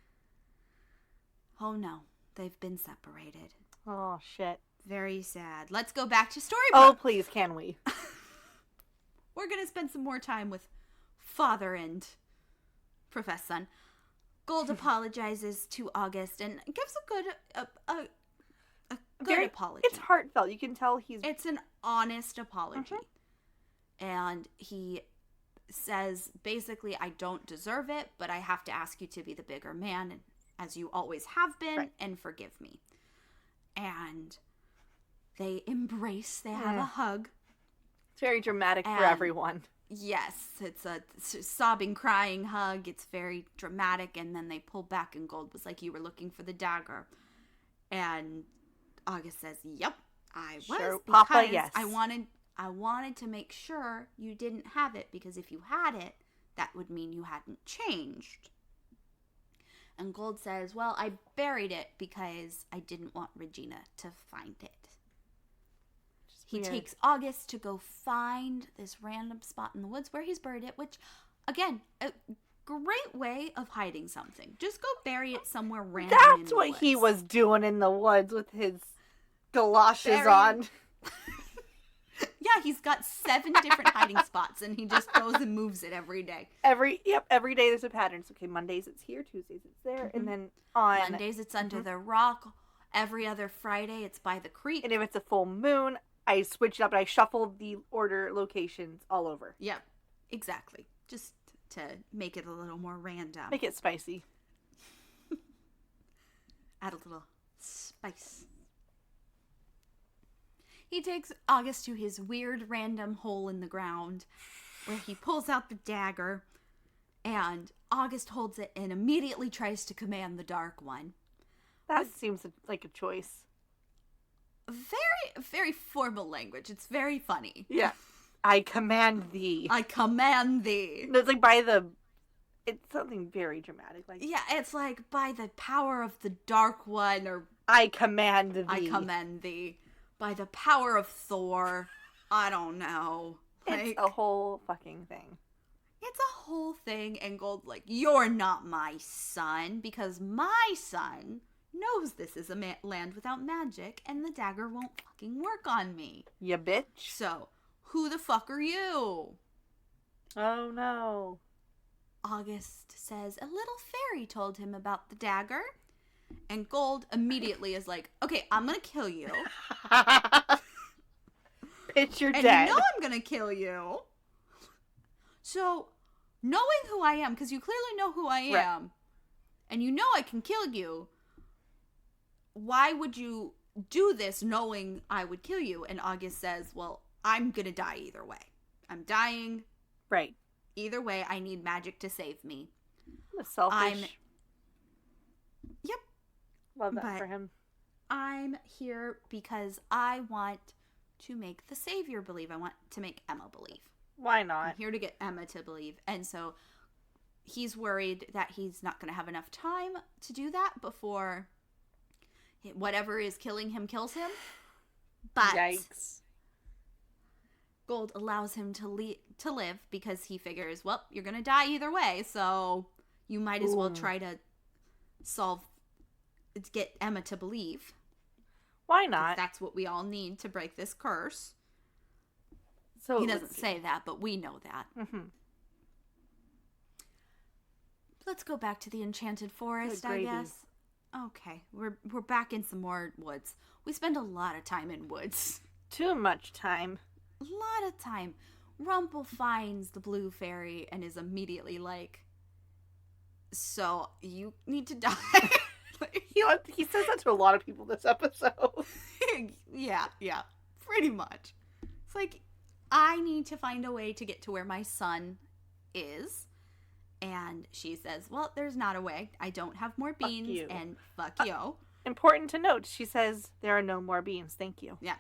Oh, no. They've been separated. Oh, shit. Very sad. Let's go back to Storybook. Oh, please, can we? We're going to spend some more time with Father and Professor Son. Gold apologizes to August and gives a good apology. It's heartfelt. You can tell It's an honest apology. And he says, basically, I don't deserve it, but I have to ask you to be the bigger man, as you always have been, and forgive me. And they embrace. They have a hug. It's very dramatic for everyone. Yes, it's a sobbing, crying hug. It's very dramatic. And then they pull back, and Gold was like, you were looking for the dagger. And August says, yep, I was. Sure, Papa, yes. I wanted to make sure you didn't have it, because if you had it, that would mean you hadn't changed. And Gold says, well, I buried it because I didn't want Regina to find it. He takes August to go find this random spot in the woods where he's buried it, which, again, a great way of hiding something. Just go bury it somewhere random. That's what he was doing in the woods with his galoshes on. Yeah, he's got 7 different hiding spots, and he just goes and moves it every day. Every day there's a pattern. So, okay, Mondays it's here, Tuesdays it's there, and then on Mondays it's under the rock. Every other Friday it's by the creek. And if it's a full moon, I switch it up and I shuffle the order locations all over. Yep, exactly. Just to make it a little more random. Make it spicy. Add a little spice. He takes August to his weird random hole in the ground where he pulls out the dagger, and August holds it and immediately tries to command the Dark One. That seems like a choice. Very, very formal language. It's very funny. Yeah. I command thee. I command thee. It's like it's something very dramatic. Like, yeah, it's like by the power of the Dark One, or I command thee. I command thee. By the power of Thor. I don't know. It's a whole fucking thing. It's a whole thing, and Gold you're not my son, because my son knows this is a land without magic, and the dagger won't fucking work on me. Ya bitch. So, who the fuck are you? Oh no. August says a little fairy told him about the dagger, and Gold immediately is like, okay, I'm gonna kill you. Bitch, you're and dead. You know I'm gonna kill you. So, knowing who I am, because you clearly know who I am, right, and you know I can kill you, why would you do this knowing I would kill you? And August says, well, I'm gonna die either way. I'm dying. Right. Either way, I need magic to save me. Selfish. Yep. Love that for him. I'm here because I want to make the Savior believe. I want to make Emma believe. Why not? I'm here to get Emma to believe. And so he's worried that he's not going to have enough time to do that before whatever is killing him kills him. But yikes. Gold allows him to live because he figures, well, you're going to die either way, so you might as well try to get Emma to believe. Why not? That's what we all need to break this curse. So he doesn't say that, but we know that. Mm-hmm. let's go back to the enchanted forest, Good I gravy. guess. Okay, we're back in some more woods. We spend a lot of time in woods. Too much time. A lot of time. Rumple finds the blue fairy and is immediately like, so you need to die. He says that to a lot of people this episode. yeah, pretty much. It's like, I need to find a way to get to where my son is. And she says, well, there's not a way. I don't have more beans. you. And fuck you. Important to note, she says, there are no more beans. Thank you. Yeah.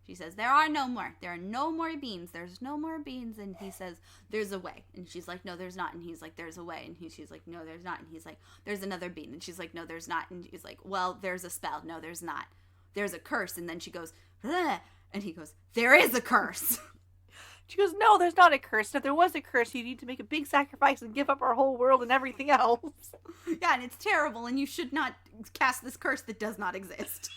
She says, there are no more. There are no more beans. There's no more beans. And he says, there's a way. And she's like, no, there's not. And he's like, there's a way. And she's like, no, there's not. And he's like, there's another bean. And she's like, no, there's not. And he's like, well, there's a spell. No, there's not. There's a curse. And then she goes, ugh. And he goes, there is a curse. She goes, no, there's not a curse. If there was a curse, you need to make a big sacrifice and give up our whole world and everything else. Yeah, and it's terrible, and you should not cast this curse that does not exist.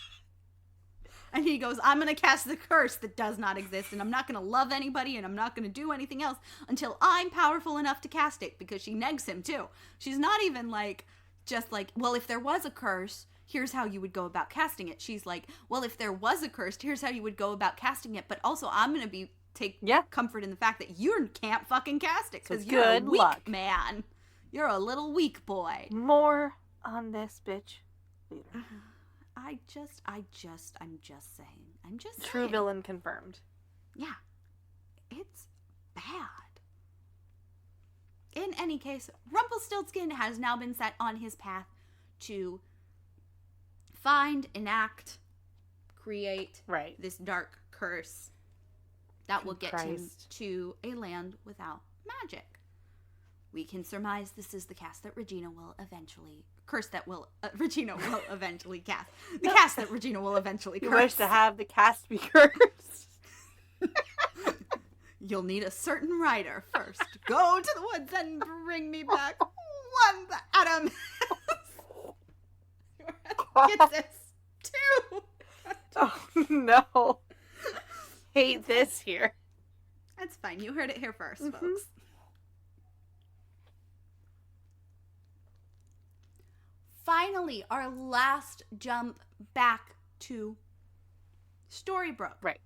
And he goes, I'm going to cast the curse that does not exist, and I'm not going to love anybody, and I'm not going to do anything else until I'm powerful enough to cast it, because she negs him, too. She's not even like, just like, well, if there was a curse, here's how you would go about casting it. She's like, well, if there was a curse, here's how you would go about casting it, but also I'm going to take comfort in the fact that you can't fucking cast it, because you're a weak man. You're a little weak boy. More on this bitch later. I'm just saying. True villain confirmed. Yeah. It's bad. In any case, Rumplestiltskin has now been set on his path to find, enact, create this dark curse that will get him to a land without magic. We can surmise this is the cast that Regina will eventually Regina will eventually cast. The cast that Regina will eventually curse. You wish to have the cast be cursed. You'll need a certain rider first. Go to the woods and bring me back one Adam. Get this too. Oh no. Hate this here. That's fine. You heard it here first, folks. Finally, our last jump back to Storybrooke. Right.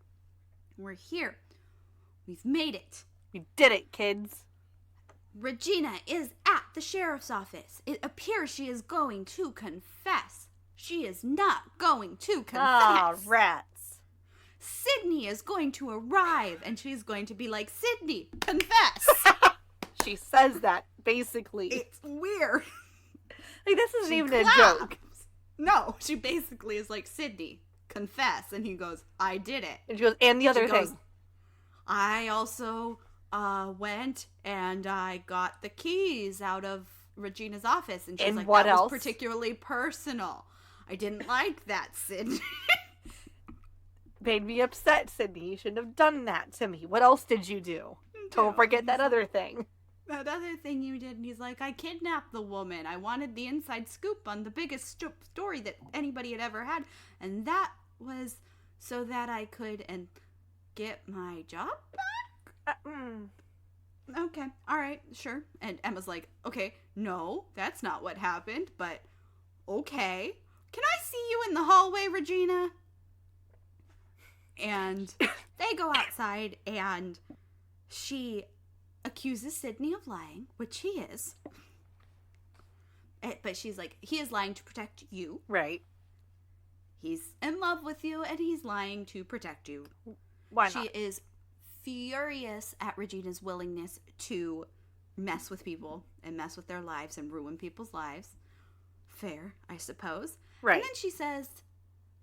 We're here. We've made it. We did it, kids. Regina is at the sheriff's office. It appears she is going to confess. She is not going to confess. Ah, rats. Sydney is going to arrive, and she's going to be like, Sydney, confess. She says that, basically. It's weird. Like, this isn't even a joke. No, she basically is like, Sydney, confess. And he goes, I did it. And she goes, and the other thing. I also went and I got the keys out of Regina's office. And she's like, what that else? was particularly personal. I didn't like that, Sydney. Made me upset, Sydney. You shouldn't have done that to me. What else did you do? Don't forget that other thing. That other thing you did. And he's like, I kidnapped the woman. I wanted the inside scoop on the biggest story that anybody had ever had. And that was so that I could get my job back? Okay. All right. Sure. And Emma's like, okay, no, that's not what happened. But okay. Can I see you in the hallway, Regina? And they go outside and she accuses Sydney of lying, which he is. But she's like, he is lying to protect you. Right. He's in love with you and he's lying to protect you. Why not? She is furious at Regina's willingness to mess with people and mess with their lives and ruin people's lives. Fair, I suppose. Right. And then she says,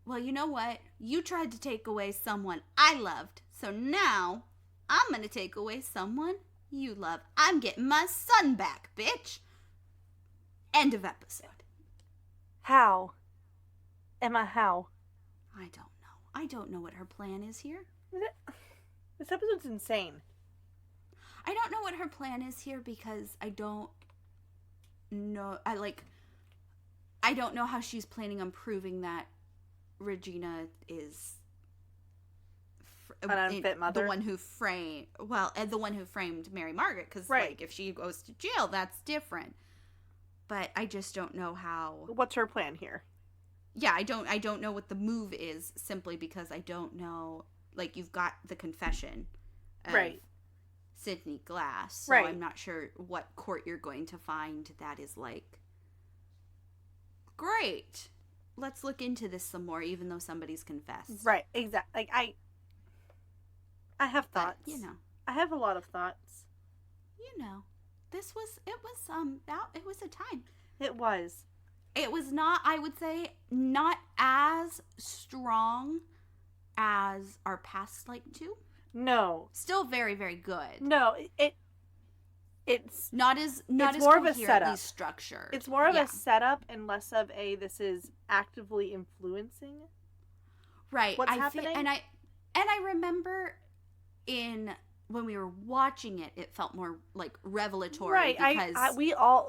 well, you know what? You tried to take away someone I loved, so now I'm going to take away someone you love. I'm getting my son back, bitch. End of episode. How? Emma, how? I don't know. I don't know what her plan is here. This episode's insane. I don't know what her plan is here because I don't know. I don't know how she's planning on proving that Regina is an unfit mother. The one who framed Mary Margaret. Because, right. like, if she goes to jail, that's different. but I just don't know how. What's her plan here? Yeah, I don't know what the move is, simply because I don't know. Like, you've got the confession of Right. Sydney Glass, so Right. I'm not sure what court you're going to find that is like, great, let's look into this some more, even though somebody's confessed. Right, exactly. Like, I have thoughts. But, you know. I have a lot of thoughts. You know. It was a time. It was. It was not, I would say, not as strong as our past, like, two. No. Still very, very good. No, it's Not as more of a coherently setup. structured. It's more of a setup and less of a this is actively influencing right. what's happening. And I remember when we were watching it, it felt more like revelatory. Right. Because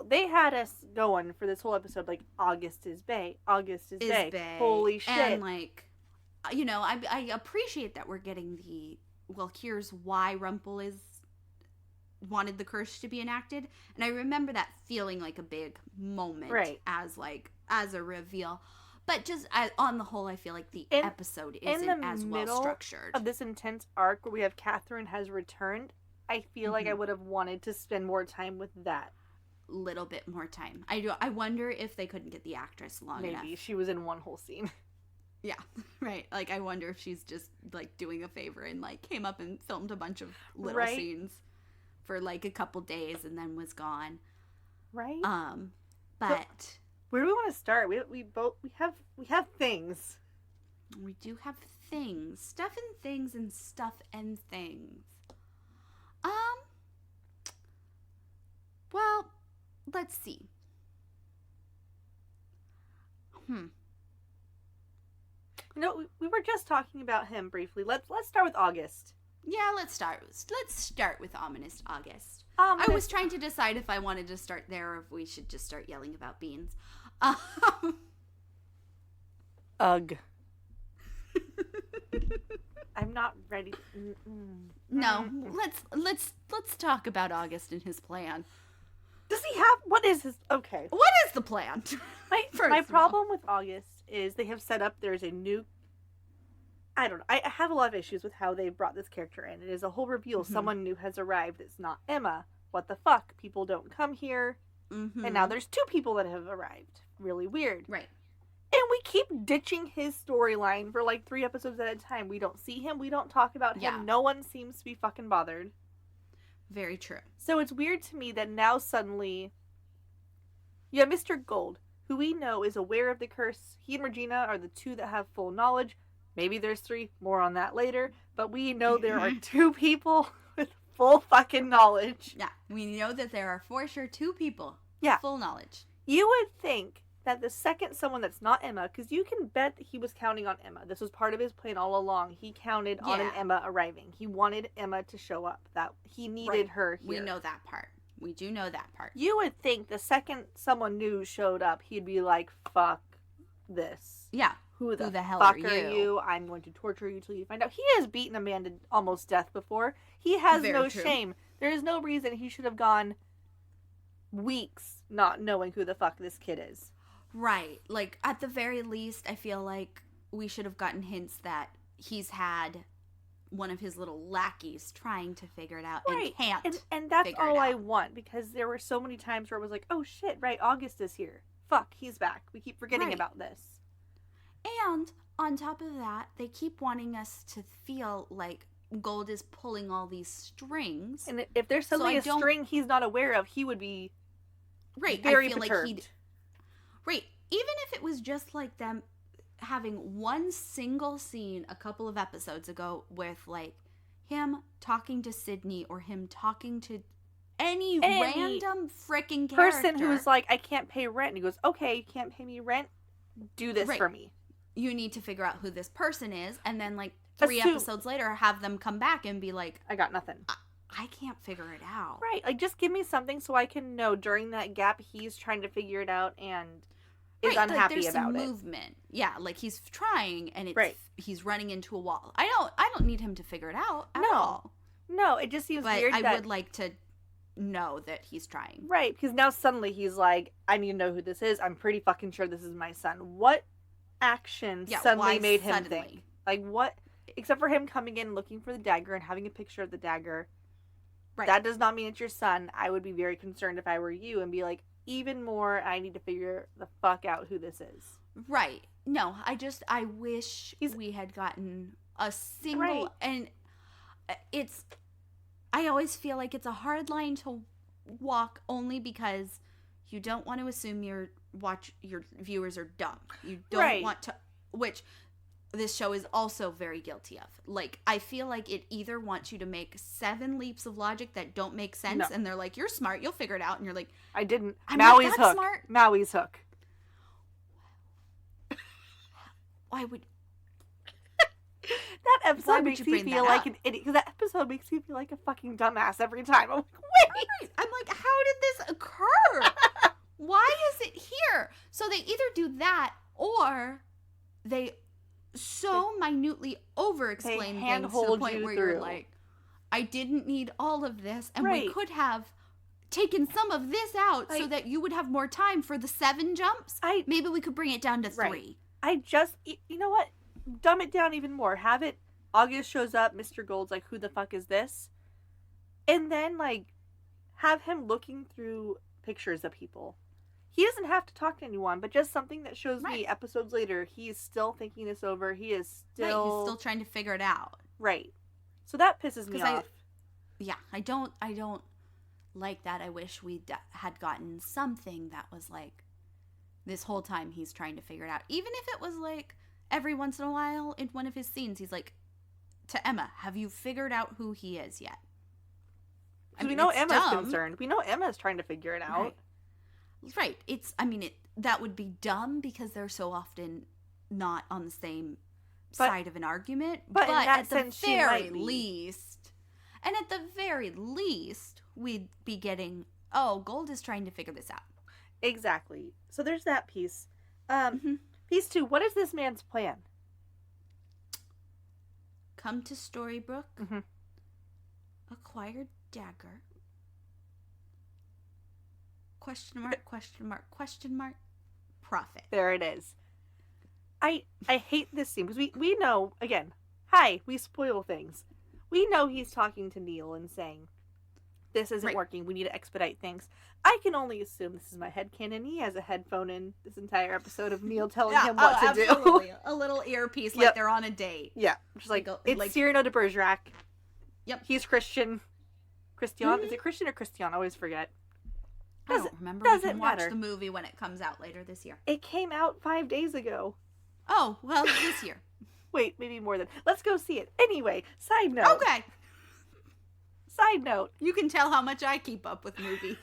they had us going for this whole episode like August is Bay. August is Bay. Holy shit. And like, you know, I appreciate that we're getting here's why Rumple wanted the curse to be enacted. And I remember that feeling like a big moment, right, as a reveal. But just on the whole, I feel like the episode isn't as well structured. Of this intense arc where we have Catherine has returned, I feel like I would have wanted to spend more time with that. Little bit more time. I wonder if they couldn't get the actress long enough. Maybe she was in one whole scene. Yeah, right. Like, I wonder if she's just like doing a favor and like came up and filmed a bunch of little scenes for like a couple days and then was gone. Right. But where do we want to start? We have things. We do have things. Stuff and things and stuff and things. Well, let's see. No, we were just talking about him briefly. Let's start with August. Yeah, let's start with Ominous August. I was trying to decide if I wanted to start there or if we should just start yelling about beans. Ugh. I'm not ready. No, let's talk about August and his plan. Does he have? What is his? Okay. What is the plan? My problem with August is they have set up. There's a new. I don't know. I have a lot of issues with how they brought this character in. It is a whole reveal. Someone new has arrived. It's not Emma. What the fuck? People don't come here. And now there's two people that have arrived. Really weird. Right. And we keep ditching his storyline for like 3 episodes at a time. We don't see him. We don't talk about him. Yeah. No one seems to be fucking bothered. Very true. So it's weird to me that now suddenly you have Mr. Gold, who we know is aware of the curse. He and Regina are the two that have full knowledge. Maybe there's 3, more on that later. But we know there are 2 people with full fucking knowledge. Yeah, we know that there are for sure 2 people. Yeah. Full knowledge. You would think that the second someone that's not Emma, because you can bet that he was counting on Emma. This was part of his plan all along. He counted on an Emma arriving. He wanted Emma to show up. That he needed her here. We know that part. We do know that part. You would think the second someone new showed up, he'd be like, fuck this. Yeah. Who the hell fuck are you? I'm going to torture you till you find out. He has beaten a man to almost death before. He has no shame. There is no reason he should have gone weeks not knowing who the fuck this kid is. Right. Like, at the very least, I feel like we should have gotten hints that he's had one of his little lackeys trying to figure it out and can't. And that's all I want, because there were so many times where it was like, oh shit, right, August is here. Fuck, he's back. We keep forgetting about this. And on top of that, they keep wanting us to feel like Gold is pulling all these strings. And if there's suddenly a string he's not aware of, he would be very perturbed. Right. Even if it was just like them having one single scene a couple of episodes ago with like him talking to Sydney or him talking to any random freaking person who's like, I can't pay rent. And he goes, okay, you can't pay me rent. Do this for me. You need to figure out who this person is. And then like 3 episodes later, have them come back and be like, I got nothing. I can't figure it out. Right. Like, just give me something so I can know during that gap he's trying to figure it out and is unhappy there's about some it. Movement. Yeah, like he's trying and it's he's running into a wall. I don't need him to figure it out at all. No, it just seems weird. I would like to know that he's trying. Right, because now suddenly he's like, I need to know who this is. I'm pretty fucking sure this is my son. What action suddenly made him think? Like, what? Except for him coming in looking for the dagger and having a picture of the dagger. Right. That does not mean it's your son. I would be very concerned if I were you and be like, even more, I need to figure the fuck out who this is. Right. No, I wish we had gotten a single, right. And I always feel like it's a hard line to walk only because you don't want to assume your viewers are dumb. You don't want to, which this show is also very guilty of. Like, I feel like it either wants you to make 7 leaps of logic that don't make sense, and they're like, you're smart, you'll figure it out, and you're like, I didn't. I'm Maui's not that hook. smart. Maui's hook. Why would... That episode makes me feel like an idiot. Because that episode makes me feel like a fucking dumbass every time. I'm like, wait. Right. I'm like, how did this occur? Why is it here? So they either do that or they so minutely over-explain things to the point where you're like, I didn't need all of this. And we could have taken some of this out so that you would have more time for the 7 jumps. Maybe we could bring it down to 3. You know what? Dumb it down even more. Have it, August shows up, Mr. Gold's like, who the fuck is this? And then, like, have him looking through pictures of people. He doesn't have to talk to anyone, but just something that shows me episodes later, he's still thinking this over. He is still... Right, he's still trying to figure it out. Right. So that pisses me off. I don't like that. I wish we had gotten something that was like, this whole time he's trying to figure it out. Even if it was like, every once in a while in one of his scenes, he's like, to Emma, have you figured out who he is yet? I mean, we know Emma's concerned. We know Emma's trying to figure it out. Right. That would be dumb because they're so often not on the same side of an argument. But at the very least, we'd be getting, Gold is trying to figure this out. Exactly. So there's that piece. Piece 2, what is this man's plan? Come to Storybrooke, acquire dagger, question mark, question mark, question mark, profit. There it is. I hate this scene because we know, again, we spoil things. We know he's talking to Neil and saying, this isn't working, we need to expedite things. I can only assume, this is my headcanon, he has a headphone in this entire episode of Neil telling him what to do. A little earpiece, like they're on a date. Yeah, just like it's Cyrano de Bergerac. Yep. He's Christian. Christian? Is it Christian or Christian? I always forget. I don't remember. We can watch the movie when it comes out later this year. It came out 5 days ago. Oh, well, this year. Wait, maybe more than. Let's go see it. Anyway, side note. Okay. Side note. You can tell how much I keep up with movies.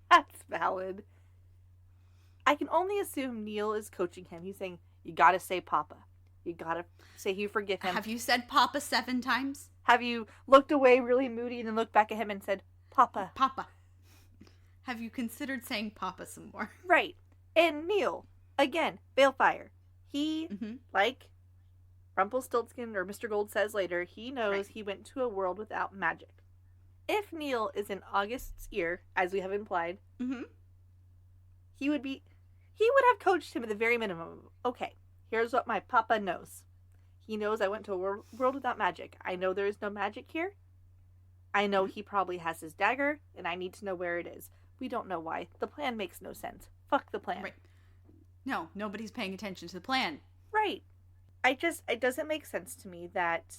That's valid. I can only assume Neil is coaching him. He's saying, you gotta say Papa. You gotta say you forgive him. Have you said Papa 7 times? Have you looked away really moody and then looked back at him and said, Papa? Papa. Have you considered saying Papa some more? Right. And Neil, again, Balefire. He, like Rumplestiltskin or Mr. Gold says later, he knows he went to a world without magic. If Neil is in August's ear, as we have implied, he would have coached him at the very minimum. Okay, here's what my papa knows. He knows I went to a world without magic. I know there is no magic here. I know he probably has his dagger, and I need to know where it is. We don't know why. The plan makes no sense. Fuck the plan. Right. No, nobody's paying attention to the plan. Right. It doesn't make sense to me that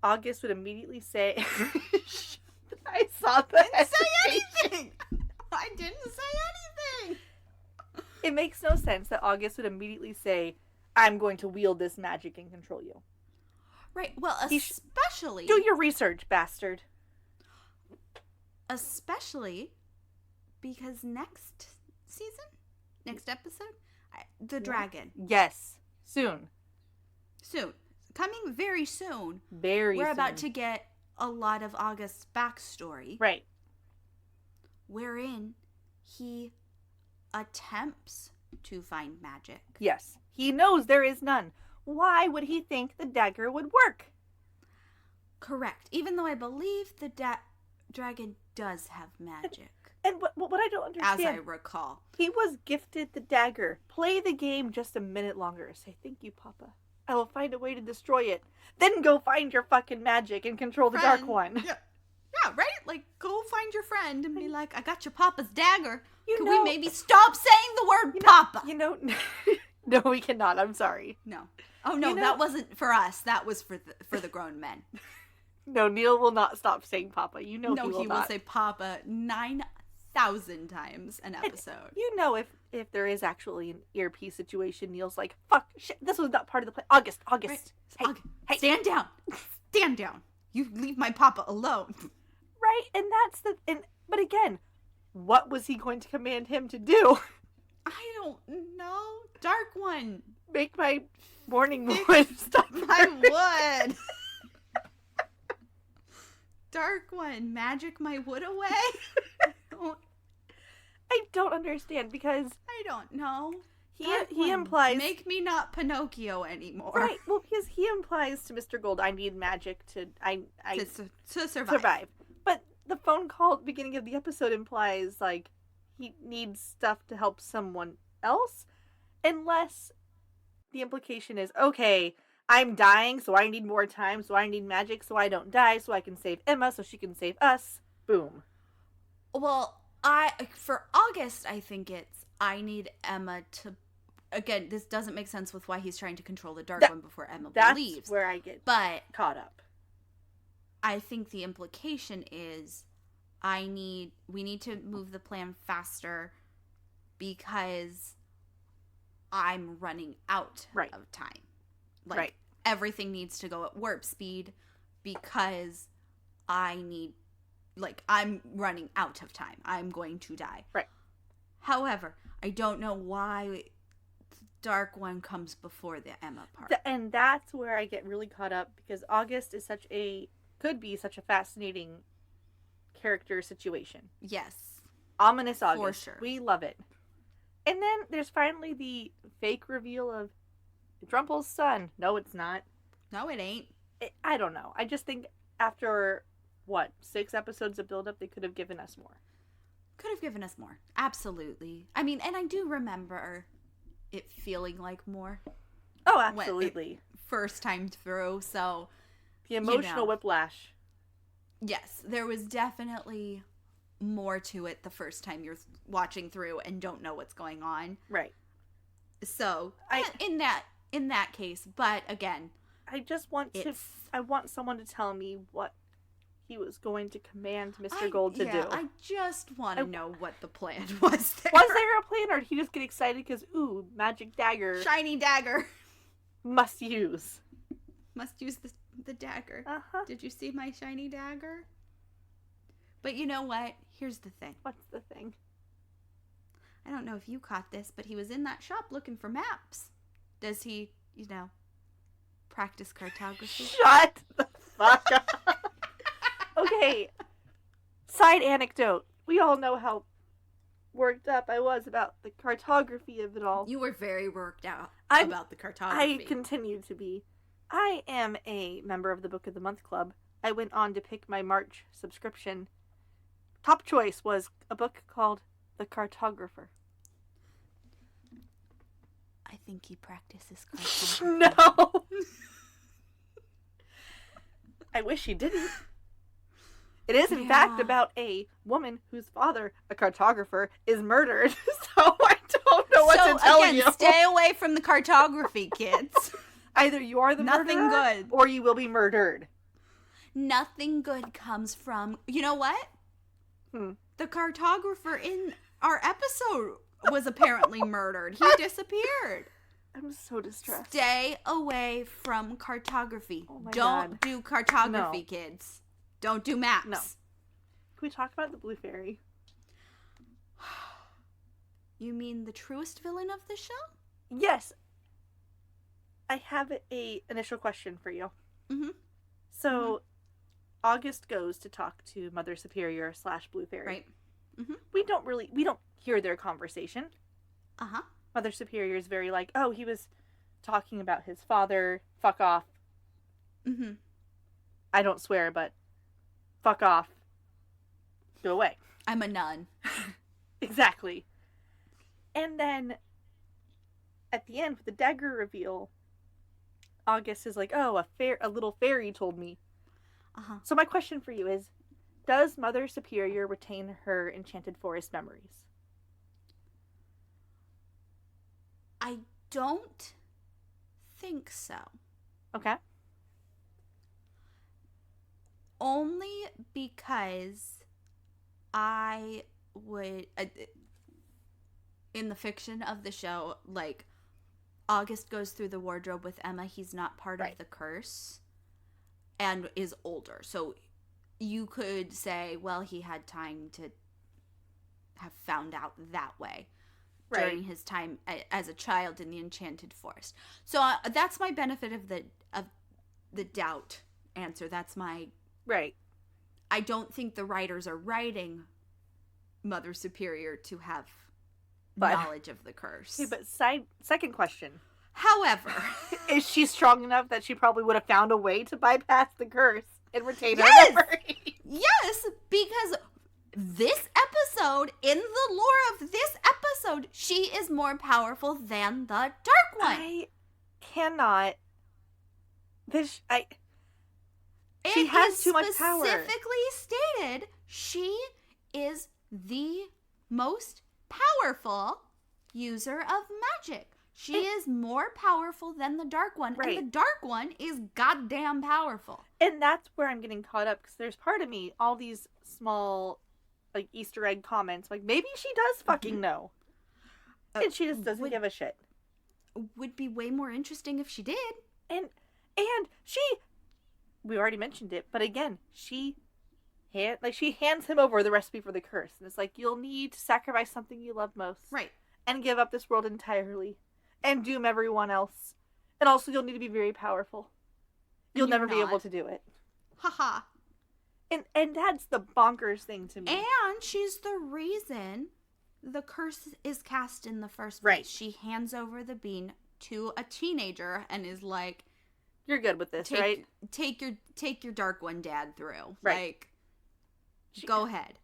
August would immediately say, I saw that. I didn't say anything. I didn't say anything. It makes no sense that August would immediately say, I'm going to wield this magic and control you. Right. Well, especially... Do your research, bastard. Especially because next episode, the dragon. Yes. Soon. Coming very soon. We're about to get a lot of August's backstory. Right. Wherein he attempts to find magic. Yes. He knows there is none. Why would he think the dagger would work? Correct. Even though I believe dragon does have magic. And what I don't understand... As I recall. He was gifted the dagger. Play the game just a minute longer. Say, thank you, Papa. I will find a way to destroy it. Then go find your fucking magic and control the Dark One. Yeah, right? Like, go find your friend and be like, I got your Papa's dagger. Can we maybe stop saying the word Papa? No, we cannot. I'm sorry. No. Oh, no, that wasn't for us. That was for the grown men. No, Neil will not stop saying Papa. He will say Papa 9,000 times an episode. If there is actually an earpiece situation, Neil's like, fuck, shit, this was not part of the plan. August. Right. Hey, stand down. Stand down. You leave my Papa alone. Right, and but again, what was he going to command him to do? I don't know. Dark One. Make my morning wood stop. My wood. Dark One, magic my wood away? I don't understand because... I don't know. He implies... Make me not Pinocchio anymore. Right, well, because he implies to Mr. Gold, I need magic to survive. But the phone call at the beginning of the episode implies, like, he needs stuff to help someone else. Unless the implication is, okay, I'm dying, so I need more time, so I need magic, so I don't die, so I can save Emma, so she can save us. Boom. Well, for August, I think it's, I need Emma to, again, this doesn't make sense with why he's trying to control the Dark One before Emma leaves. That's where I get caught up. I think the implication is, we need to move the plan faster because I'm running out of time. Like, everything needs to go at warp speed because I'm running out of time. I'm going to die. Right. However, I don't know why Dark One comes before the Emma part. And that's where I get really caught up because August is could be such a fascinating character situation. Yes. Ominous August. For sure. We love it. And then there's finally the fake reveal of Rumple's son. No, it's not. No, it ain't. I don't know. I just think after, 6 episodes of build-up, they could have given us more. Could have given us more. Absolutely. I mean, and I do remember it feeling like more. Oh, absolutely. First time through, so... The emotional whiplash. Yes, there was definitely more to it the first time you're watching through and don't know what's going on. Right. So, in that case, but again, I just want I want someone to tell me what he was going to command Mr. Gold to do. I just want to know what the plan was there. Was there a plan, or did he just get excited because, ooh, magic dagger. Shiny dagger. Must use the dagger. Uh-huh. Did you see my shiny dagger? But you know what? Here's the thing. What's the thing? I don't know if you caught this, but he was in that shop looking for maps. Does he, practice cartography? Shut the fuck up. Okay. Side anecdote. We all know how worked up I was about the cartography of it all. You were very worked out about the cartography. I continue to be. I am a member of the Book of the Month Club. I went on to pick my March subscription. Top choice was a book called The Cartographer. I think he practices cartography. No! I wish he didn't. It is, in fact, about a woman whose father, a cartographer, is murdered. So I don't know what to tell you. Stay away from the cartography, kids. Either you are the murderer, good, or you will be murdered. Nothing good comes from... You know what? The cartographer in our episode was apparently murdered. He disappeared. I'm so distressed. Stay away from cartography. Oh my Don't God. do cartography, kids. Don't do maps. No. Can we talk about the Blue Fairy? You mean the truest villain of the show? Yes. I have a initial question for you. Mm-hmm. So, August goes to talk to Mother Superior / Blue Fairy. Right. Mm-hmm. We don't hear their conversation. Uh-huh. Mother Superior is very like, oh, he was talking about his father. Fuck off. Mm-hmm. I don't swear, but fuck off. go away. I'm a nun. Exactly. And then at the end, with the dagger reveal, August is like, oh, a little fairy told me. Uh-huh. So my question for you is, does Mother Superior retain her Enchanted Forest memories? I don't think so. Okay. Only because I would, in the fiction of the show, like, August goes through the wardrobe with Emma. He's not part of the curse and is older. So you could say, well, he had time to have found out that way during his time as a child in the Enchanted Forest. So that's my benefit of the doubt answer. That's my... Right. I don't think the writers are writing Mother Superior to have knowledge of the curse. Okay, but second question. However, is she strong enough that she probably would have found a way to bypass the curse and retain her memory? Yes, because this episode, in the lore of this episode, she is more powerful than the Dark One. I cannot. She has too much power. Specifically stated, she is the most powerful user of magic. She is more powerful than the Dark One, and the Dark One is goddamn powerful. And that's where I'm getting caught up, because there's part of me, all these small, like, Easter egg comments, like, maybe she does fucking know. And she just doesn't give a shit. Would be way more interesting if she did. And she, we already mentioned it, but again, she hands him over the recipe for the curse. And it's like, you'll need to sacrifice something you love most. Right. And give up this world entirely. And doom everyone else. And also, you'll need to be very powerful. You'll never be able to do it. Haha. And that's the bonkers thing to me. And she's the reason the curse is cast in the first place. Right. She hands over the bean to a teenager and is like, you're good with this, right? Take your Dark One dad through. Right. Like, go ahead.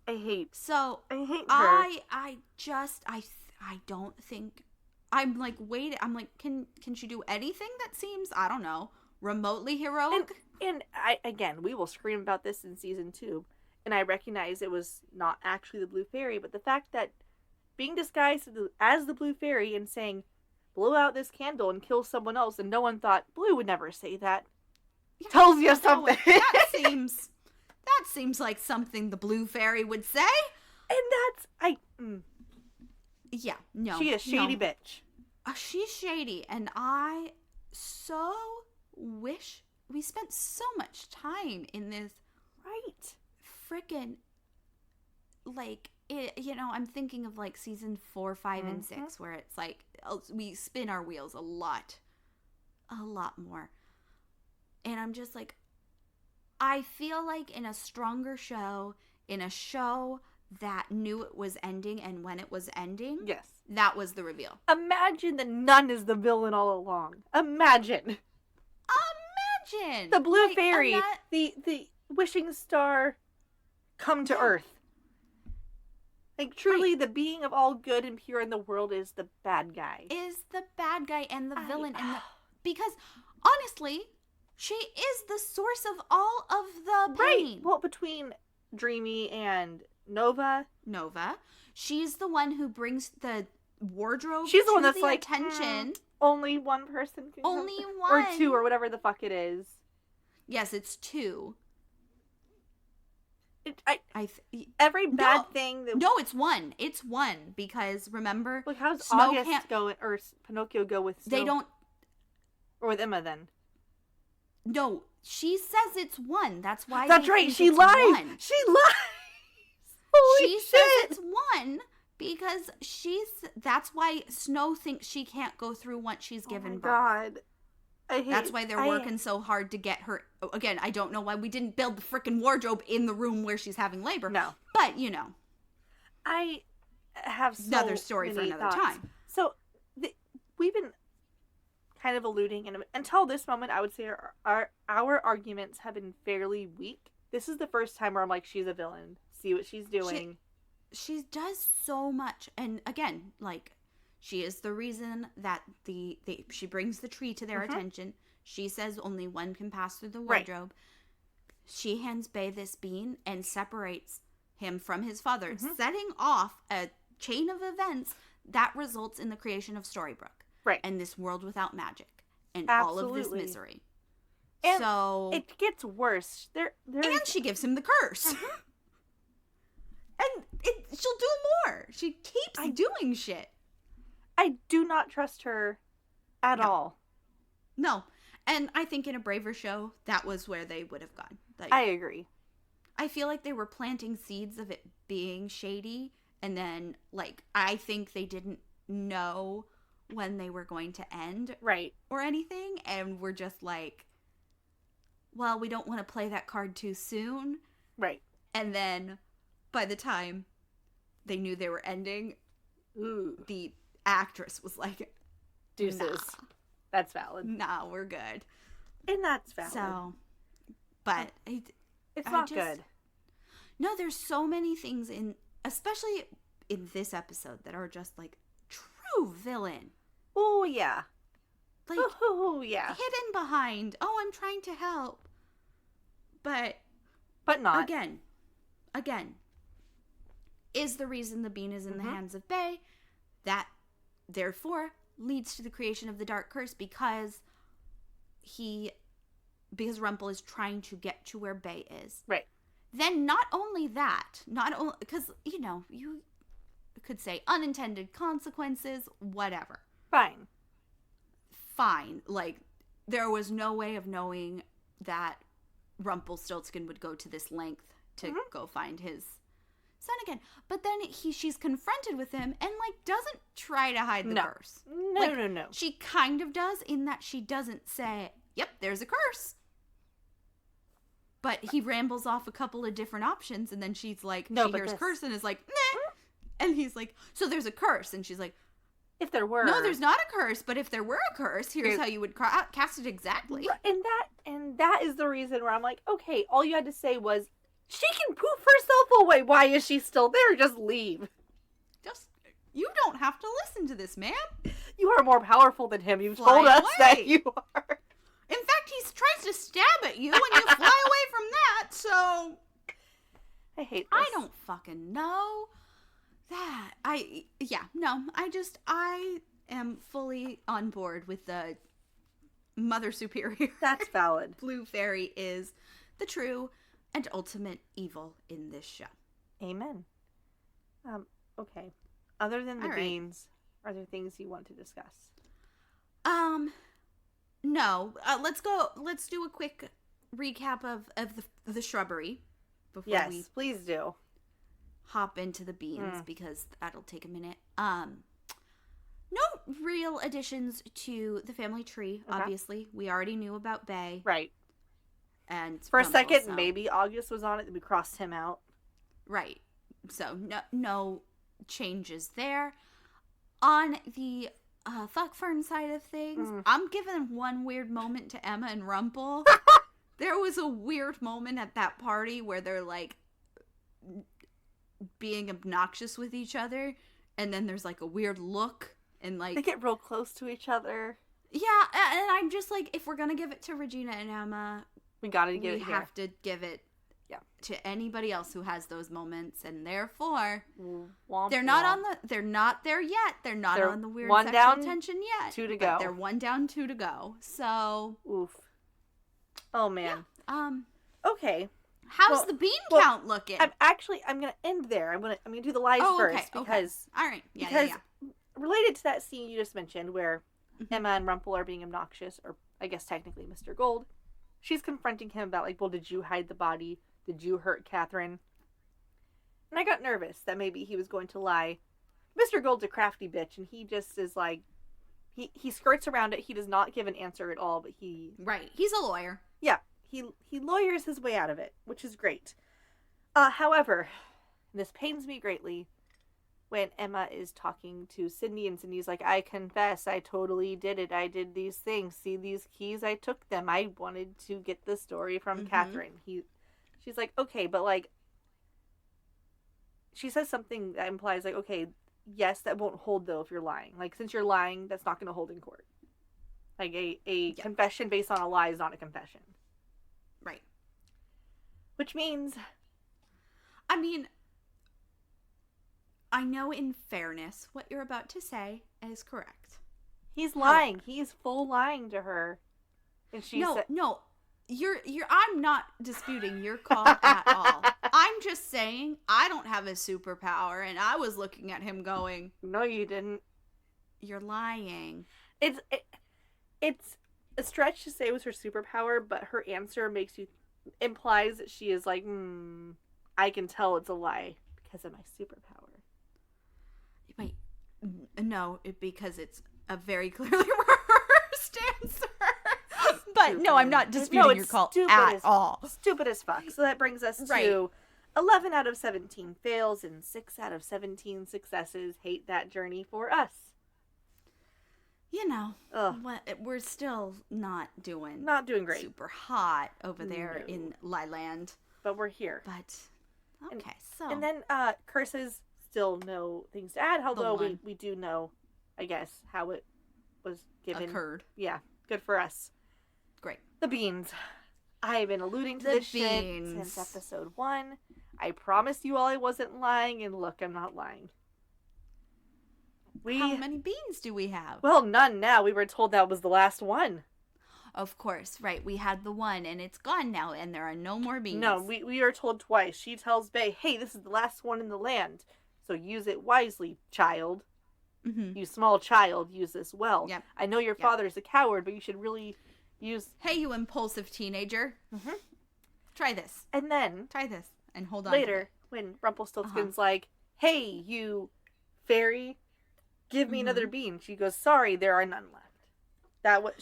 I hate her. I don't think... I'm like, wait, I'm like, can she do anything that seems, I don't know, remotely heroic? And again, we will scream about this in season 2. And I recognize it was not actually the Blue Fairy, but the fact that being disguised as the Blue Fairy and saying, blow out this candle and kill someone else, and no one thought, Blue would never say that. Yeah, tells you something. That seems like something the Blue Fairy would say. And yeah, no. She is shady bitch. She's shady, and I so wish we spent so much time in this frickin' like it, I'm thinking of like season 4, 5, and 6, where it's like we spin our wheels a lot more, and I'm just like, I feel like in a stronger show, in a show that knew it was ending and when it was ending, yes, that was the reveal. Imagine the nun is the villain all along. Imagine the Blue Fairy, the wishing star come to Earth. Like, truly, the being of all good and pure in the world is the bad guy. And the villain. Because, honestly, she is the source of all of the pain. Right. Well, between Dreamy and Nova. She's the one who brings the wardrobe. She's the one that's like, attention. Only one person can Only come. One. Or 2, or whatever the fuck it is. Yes, it's 2. Every bad thing that... No, it's 1. It's 1, because remember... Look, how's August go, or Pinocchio go with Snow? They don't... Or with Emma, then? No, she says it's 1. That's why That's right, she lies! 1. She lies! Holy she shit! says it's 1 because that's why Snow thinks she can't go through once she's given birth. God. That's why they're working so hard to get her. Again, I don't know why we didn't build the freaking wardrobe in the room where she's having labor. No. But, I have another story for another time. So, we've been kind of alluding, and until this moment, I would say our arguments have been fairly weak. this is the first time where I'm like, she's a villain. See what she's doing. She does so much. And again, like, she is the reason that she brings the tree to their attention. She says only one can pass through the wardrobe. Right. She hands Bay this bean and separates him from his father, setting off a chain of events that results in the creation of Storybrooke. Right. And this world without magic. And all of this misery. And so it gets worse. And she gives him the curse. And she'll do more. She keeps doing shit. I do not trust her at all. No. And I think in a braver show, that was where they would have gone. Like, I agree. I feel like they were planting seeds of it being shady. And then, like, I think they didn't know when they were going to end. Right. Or anything. And we're just like, well, we don't want to play that card too soon. Right. And then by the time they knew they were ending, the actress was like, deuces. Nah. That's valid. Nah, we're good. And that's valid. So, but it's not good. No, there's so many things especially in this episode that are just like true villain. Oh, yeah. Like, yeah. Hidden behind, I'm trying to help. But not. Again, is the reason the bean is in the hands of Bay. That, therefore, leads to the creation of the Dark Curse because Rumple is trying to get to where Bay is. Right. Then not only that, because, you could say unintended consequences, whatever. Fine. Like, there was no way of knowing that Rumplestiltskin would go to this length to go find his son again. But then she's confronted with him and, like, doesn't try to hide the curse. No. She kind of does in that she doesn't say, yep, there's a curse. But he rambles off a couple of different options and then she's like, she hears curse and is like, meh. And he's like, so there's a curse. And she's like, if there were. No, there's not a curse, but if there were a curse, here's how you would cast it exactly. And that is the reason where I'm like, okay, all you had to say was, she can poof herself away. Why is she still there? Just leave. You don't have to listen to this, man. You are more powerful than him. You've told us that you are. In fact, he tries to stab at you and you fly away from that, so. I hate this. I don't fucking know. I am fully on board with the Mother Superior. That's valid. Blue Fairy is the true and ultimate evil in this show. Amen. Okay. Other than the beans, are there things you want to discuss? No. Let's do a quick recap of the shrubbery before we please do. Hop into the beans because that'll take a minute. No real additions to the family tree, obviously. We already knew about Bay. Right. And for Rumple, a second, maybe August was on it, then we crossed him out. Right. So, no changes there. On the Fuckfern side of things, I'm giving one weird moment to Emma and Rumple. There was a weird moment at that party where they're, like, being obnoxious with each other, and then there's, like, a weird look, and, like... They get real close to each other. Yeah, and I'm just like, if we're gonna give it to Regina and Emma... We have to give it to anybody else who has those moments, and therefore they're not there yet. They're not on the weird one sexual down, tension yet. 2 to go. They're 1 down, 2 to go. So oof. Oh man. Yeah. Okay. How's the bean count looking? I'm gonna end there. I'm gonna do the lives first because all right. Yeah. Related to that scene you just mentioned where Emma and Rumple are being obnoxious, or I guess technically Mr. Gold. She's confronting him about, like, well, did you hide the body? Did you hurt Catherine? And I got nervous that maybe he was going to lie. Mr. Gold's a crafty bitch, and he just is like, he skirts around it. He does not give an answer at all, but Right. He's a lawyer. Yeah. He lawyers his way out of it, which is great. However, this pains me greatly when Emma is talking to Sydney, and Sydney's like, I confess, I totally did it. I did these things. See these keys? I took them. I wanted to get the story from Catherine. she's like, okay, but like, she says something that implies like, okay, yes, that won't hold though if you're lying. Like, since you're lying, that's not going to hold in court. Like, a confession based on a lie is not a confession. Right. Which means... I mean, I know in fairness what you're about to say is correct. He's lying. He's full lying to her. And she said... No. I'm not disputing your call at all. I'm just saying I don't have a superpower, and I was looking at him going, no, you didn't. You're lying. It's a stretch to say it was her superpower, but her answer implies that she is like, I can tell it's a lie because of my superpower. Wait, no, because it's a very clearly rehearsed answer. But no, I'm not disputing your call at all. Stupid as fuck. So that brings us to 11 out of 17 fails and 6 out of 17 successes. Hate that journey for us. You know, we're still not doing great. Super hot over there in Liland. But we're here. But, okay, And then curses, still no things to add, although we do know, I guess, how it was given. Occurred. Yeah, good for us. Great. The beans. I have been alluding to this shit since episode 1. I promised you all I wasn't lying, and look, I'm not lying. How many beans do we have? Well, none now. We were told that was the last one. Of course, right. We had the one, and it's gone now, and there are no more beans. No, we are told twice. She tells Bae, hey, this is the last one in the land, so use it wisely, child. Mm-hmm. You small child, use this well. Yep. I know your father's a coward, but you should really use... Hey, you impulsive teenager. Mm-hmm. Try this. And then... Try this, and hold on later, when Rumplestiltskin's like, hey, you fairy, give me another bean. She goes, sorry, there are none left.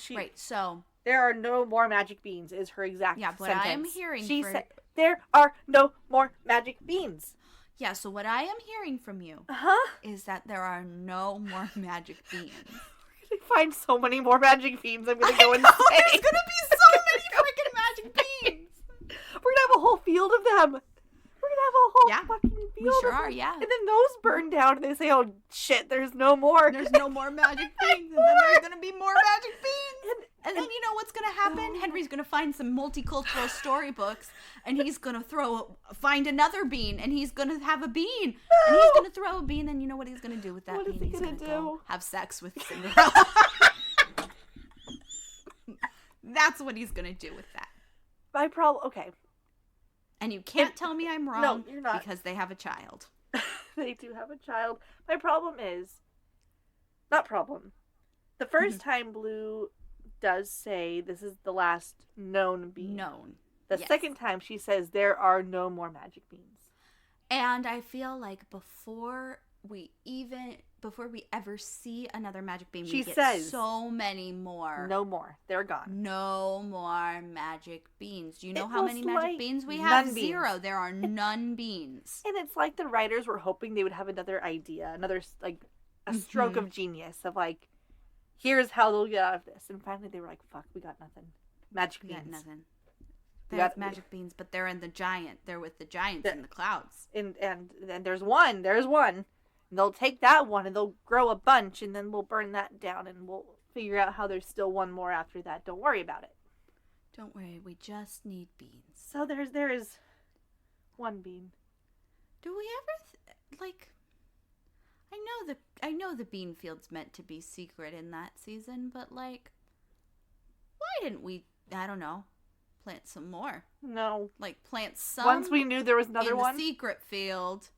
Right, so... There are no more magic beans is her exact sentence. Yeah, but I am hearing... She said, there are no more magic beans. Yeah, so what I am hearing from you is that there are no more magic beans. We're going to find so many more magic beans, I'm going to go and say. There's going to be so many freaking magic beans. We're going to have a whole field of them. We're going to have a whole fucking field we sure of them. are, yeah. And then those burn down and they say, oh, shit, there's no more. There's no more magic beans. And then there's going to be more magic beans. And then you know what's going to happen? Henry's going to find some multicultural storybooks, and he's going to find another bean, and he's going to have a bean. And he's going to throw a bean, and you know what he's going to do with that bean? What is he he's going to do? Have sex with Cinderella. That's what he's going to do with that. Okay. And you can't tell me I'm wrong. No, you're not. Because they have a child. They do have a child. My problem is... Not problem. The first time Blue does say this is the last known bean. Known. The second time she says there are no more magic beans. And I feel like before we ever see another magic bean, we get so many more. No more. They're gone. No more magic beans. Do you know how many magic beans we have? Zero. There are none beans. And it's like the writers were hoping they would have another idea, another like a stroke of genius of like, here's how they'll get out of this. And finally they were like, fuck, we got nothing. Magic beans. We got nothing. There's magic beans, but they're in the giant. They're with the giants in the clouds. And there's one. And they'll take that one and they'll grow a bunch and then we'll burn that down and we'll figure out how there's still one more after that. Don't worry about it. Don't worry. We just need beans. So there is one bean. Do we ever I know the bean field's meant to be secret in that season, but like, why didn't we? I don't know. Plant some more. No. Like plant some. Once we knew there was another one. In the secret field.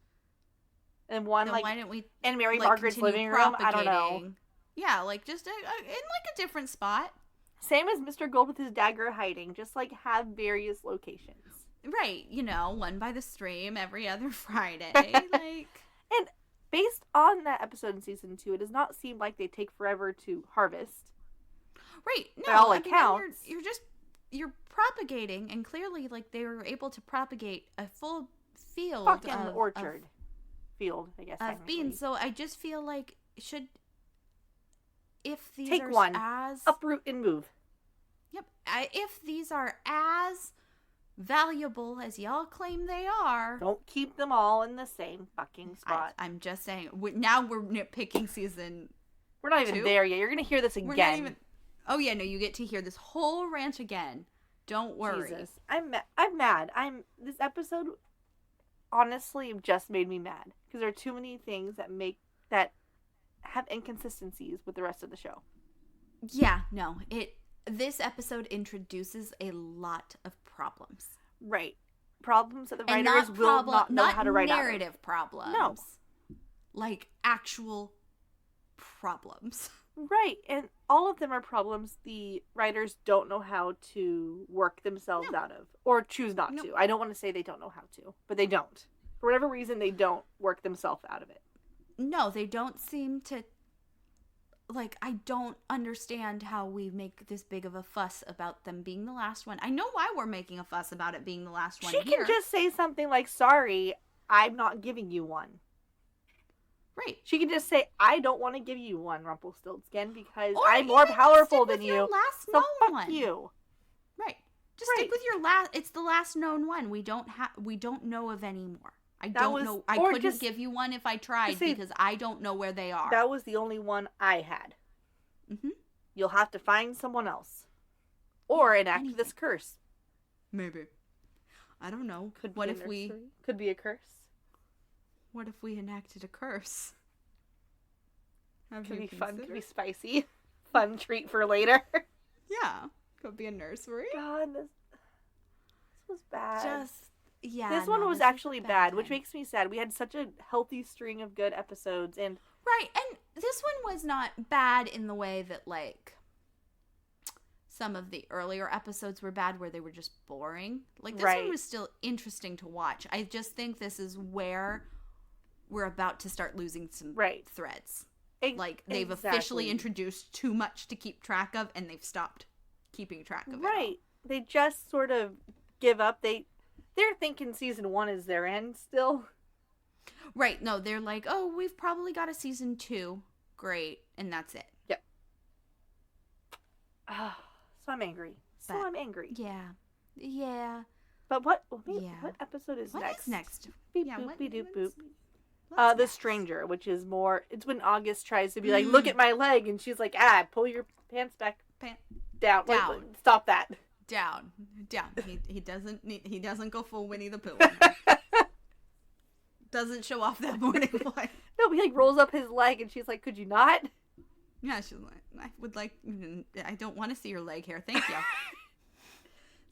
And one then like. Why didn't we? In Mary Margaret's living room. I don't know. Yeah, like just in like a different spot. Same as Mr. Gold with his dagger hiding. Just like have various locations. Right. You know, one by the stream every other Friday. Like. And based on that episode in season 2, it does not seem like they take forever to harvest. Right. No. By all accounts. You're propagating, and clearly, like, they were able to propagate a full field orchard field, I guess, of beans. So I just feel like if these take are one, as uproot and move. Yep. If these are as valuable as y'all claim they are. Don't keep them all in the same fucking spot. I'm just saying. Now we're nitpicking season. We're not even 2? there yet. You're going to hear this again. We're not even... Oh, yeah, no, you get to hear this whole rant again. Don't worry. Jesus. I'm mad. This episode honestly just made me mad. Because there are too many things that have inconsistencies with the rest of the show. Yeah, no. This episode introduces a lot of problems. Right. Problems that the writers will not know how to write out. Not narrative problems. No. Like actual problems. Right. And all of them are problems the writers don't know how to work themselves out of. Or choose not to. I don't want to say they don't know how to. But they don't. For whatever reason, they don't work themselves out of it. No, they don't seem to... Like, I don't understand how we make this big of a fuss about them being the last one. I know why we're making a fuss about it being the last one. She can just say something like, sorry, I'm not giving you one. Right. She can just say, I don't want to give you one, Rumplestiltskin, because I'm more powerful than you. So fuck you. Right. Just stick with your last. It's the last known one. We don't know of any more. I couldn't give you one if I tried because I don't know where they are. That was the only one I had. Mm-hmm. You'll have to find someone else. Or enact this curse. Maybe. I don't know. Could be a curse. What if we enacted a curse? Could be fun. Could be spicy. Fun treat for later. Yeah. Could be a nursery. God, this was bad. This one was actually bad, which makes me sad. We had such a healthy string of good episodes, and right, and this one was not bad in the way that like some of the earlier episodes were bad, where they were just boring. Like this one was still interesting to watch. I just think this is where we're about to start losing some threads. Like they've officially introduced too much to keep track of, and they've stopped keeping track of it. Right, they just sort of give up. They're thinking season 1 is their end still. Right. No, they're like, oh, we've probably got a season 2. Great. And that's it. Yep. So I'm angry. Yeah. Yeah. But what episode is next? What is next? Beep, boop, beep, doop, boop. The Stranger, which is more... It's when August tries to be like, look at my leg. And she's like, pull your pants back. Down. Wait, stop that. Down. He doesn't go full Winnie the Pooh. Doesn't show off that morning flight. No, he like rolls up his leg, and she's like, "Could you not?" Yeah, she's like, I don't want to see your leg hair, thank you.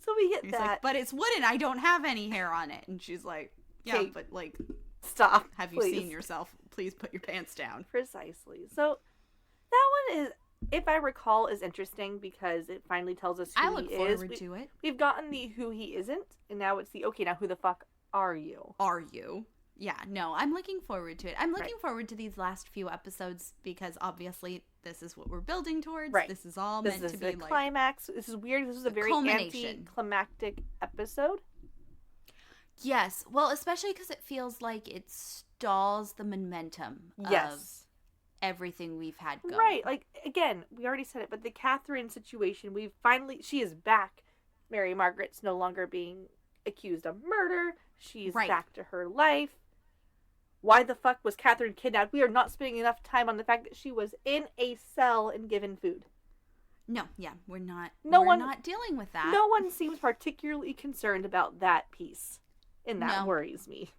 So we get He's that, like, but it's wooden. I don't have any hair on it, and she's like, yeah, Kate, but like, stop. Have you seen yourself? Please put your pants down. Precisely. So that one is, if I recall, is interesting because it finally tells us who he is. I look forward to it. We've gotten the who he isn't, and now it's the, okay, now who the fuck are you? Yeah, no, I'm looking forward to it. I'm looking forward to these last few episodes because obviously this is what we're building towards. Right. This is all meant to be like... climax. This is weird. This is a very anticlimactic episode. Yes. Well, especially because it feels like it stalls the momentum of everything we've had going. Right. Like, again, we already said it, but the Catherine situation, she is back. Mary Margaret's no longer being accused of murder. She's back to her life. Why the fuck was Catherine kidnapped? We are not spending enough time on the fact that she was in a cell and given food. No, yeah, we're not not dealing with that. No one seems particularly concerned about that piece. And that worries me.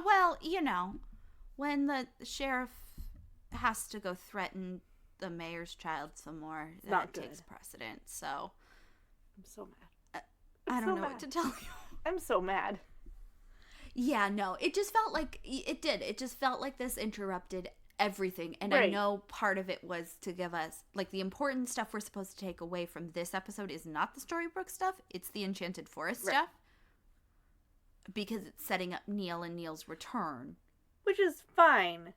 Well, you know, when the sheriff has to go threaten the mayor's child some more, that takes precedent. So I'm so mad. I don't know what to tell you. I'm so mad. Yeah, no, it just felt like it did. It just felt like this interrupted everything. And I know part of it was to give us, like, the important stuff we're supposed to take away from this episode is not the Storybrooke stuff. It's the Enchanted Forest stuff. Because it's setting up Neil and Neil's return. Which is fine,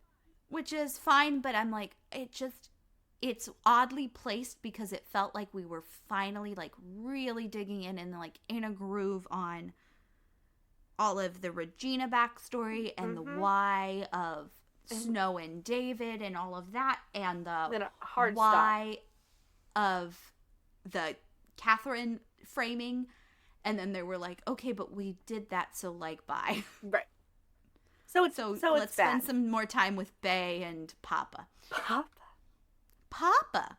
but I'm like, it's oddly placed because it felt like we were finally, like, really digging in and, like, in a groove on all of the Regina backstory and the why of Snow and David and all of that, and the why of the Catherine framing And then they were like, okay, but we did that, so like, bye. Right. So it's So it's let's bad. spend some more time with Bae and Papa. Papa. Papa.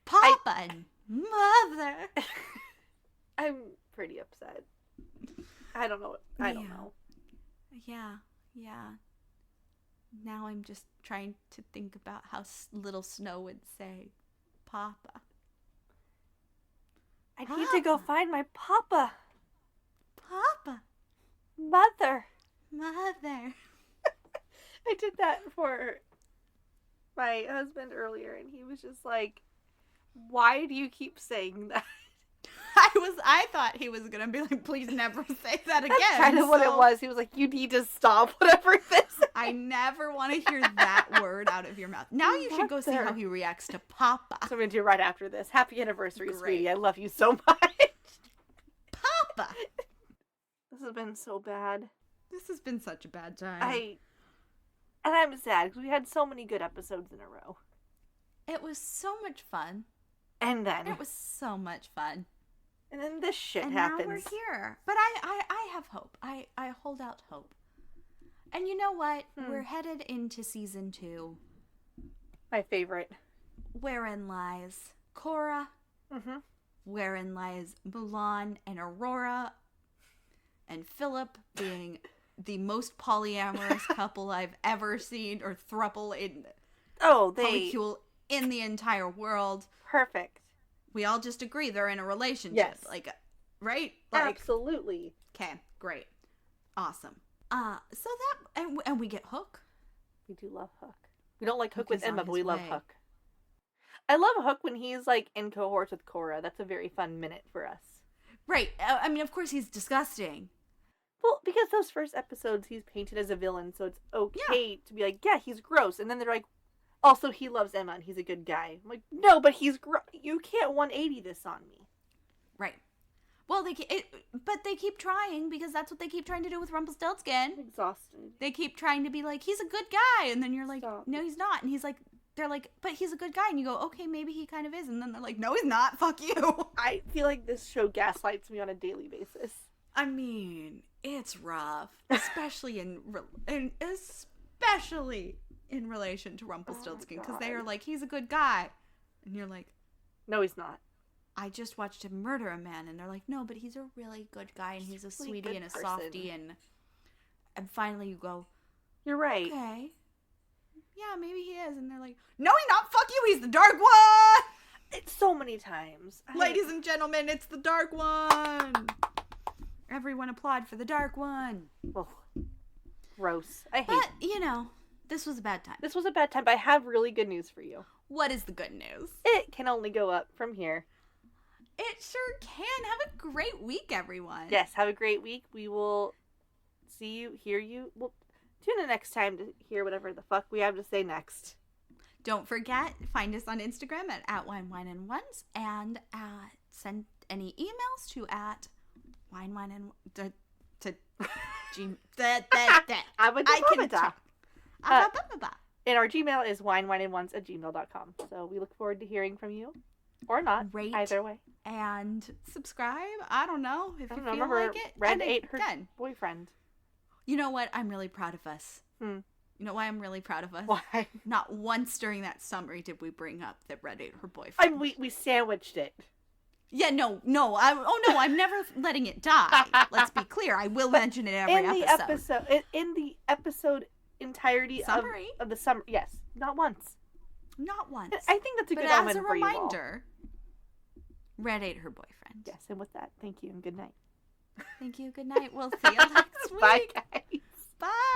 Papa and Mother. I'm pretty upset. I don't know. I don't know. Yeah. Now I'm just trying to think about how little Snow would say, Papa. I need to go find my papa. Papa. Mother. Mother. I did that for my husband earlier, and he was just like, why do you keep saying that? I thought he was gonna be like, please never say that again. That's kind of what it was. He was like, you need to stop whatever this is. I never want to hear that word out of your mouth. Now you should go see how he reacts to Papa. So I'm going to do right after this. Happy anniversary, Great. sweetie. I love you so much. Papa. This has been so bad. This has been such a bad time. And I'm sad because we had so many good episodes in a row. It was so much fun. And then. It was so much fun. And then this shit and happens. Now we're here. But I have hope. I hold out hope. And you know what? We're headed into season 2. My favorite. Wherein lies Korra. Mm-hmm. Wherein lies Mulan and Aurora. And Philip being the most polyamorous couple I've ever seen, or throuple in polycule in the entire world. Perfect. We all just agree they're in a relationship. Yes. Like, right? Absolutely. Okay, great. Awesome. So that, and we get Hook. We do love Hook. We don't like Hook Hook with is on Emma, but his we love way. Hook. I love Hook when he's like in cohorts with Korra. That's a very fun minute for us. Right. I mean, of course he's disgusting. Well, because those first episodes he's painted as a villain, so it's okay to be like, yeah, he's gross. And then they're like, also he loves Emma and he's a good guy. I'm like, no, but he's you can't 180 this on me. Right. Well, but they keep trying, because that's what they keep trying to do with Rumplestiltskin. I'm exhausted. They keep trying to be like, he's a good guy, and then you're like, Stop. no, he's not. And they're like, but he's a good guy, and you go, okay, maybe he kind of is, and then they're like, no, he's not. Fuck you. I feel like this show gaslights me on a daily basis. I mean, it's rough, especially in relation to Rumpelstiltskin, because they are like, he's a good guy, and you're like, no, he's not. I just watched him murder a man, and they're like, no, but he's a really good guy, and he's a really sweetie and a person. softie, and finally you go, You're right. okay, yeah, maybe he is, and they're like, no, he's not. Fuck you, he's the Dark One. It's so many times. Ladies and gentlemen, it's the Dark One. Everyone applaud for the Dark One. Oh, gross. I hate But, you know, this was a bad time. This was a bad time, but I have really good news for you. What is the good news? It can only go up from here. It sure can. Have a great week, everyone. Yes, have a great week. We will see you, hear you. We'll tune in next time to hear whatever the fuck we have to say next. Don't forget, find us on Instagram at @winewineandones, and send any emails to @winewineand to And our Gmail is winewineandones@gmail.com. So we look forward to hearing from you. Or not. Rate either way. and subscribe. I don't know if you feel Remember, like it. Red And ate her again, boyfriend. you know what? I'm really proud of us. Hmm. You know why I'm really proud of us? Why? Not once during that summary did we bring up that Red ate her boyfriend. We sandwiched it. Yeah, no. I'm never letting it die. Let's be clear. I will mention it every episode. In the episode entirety Summary? of the summer. Yes, not once. Not once. I think that's a but good as omen a for you all. reminder, Red ate her boyfriend. Yes, and with that, thank you and good night. Thank you. Good night. We'll see you next week. Bye, guys. Bye.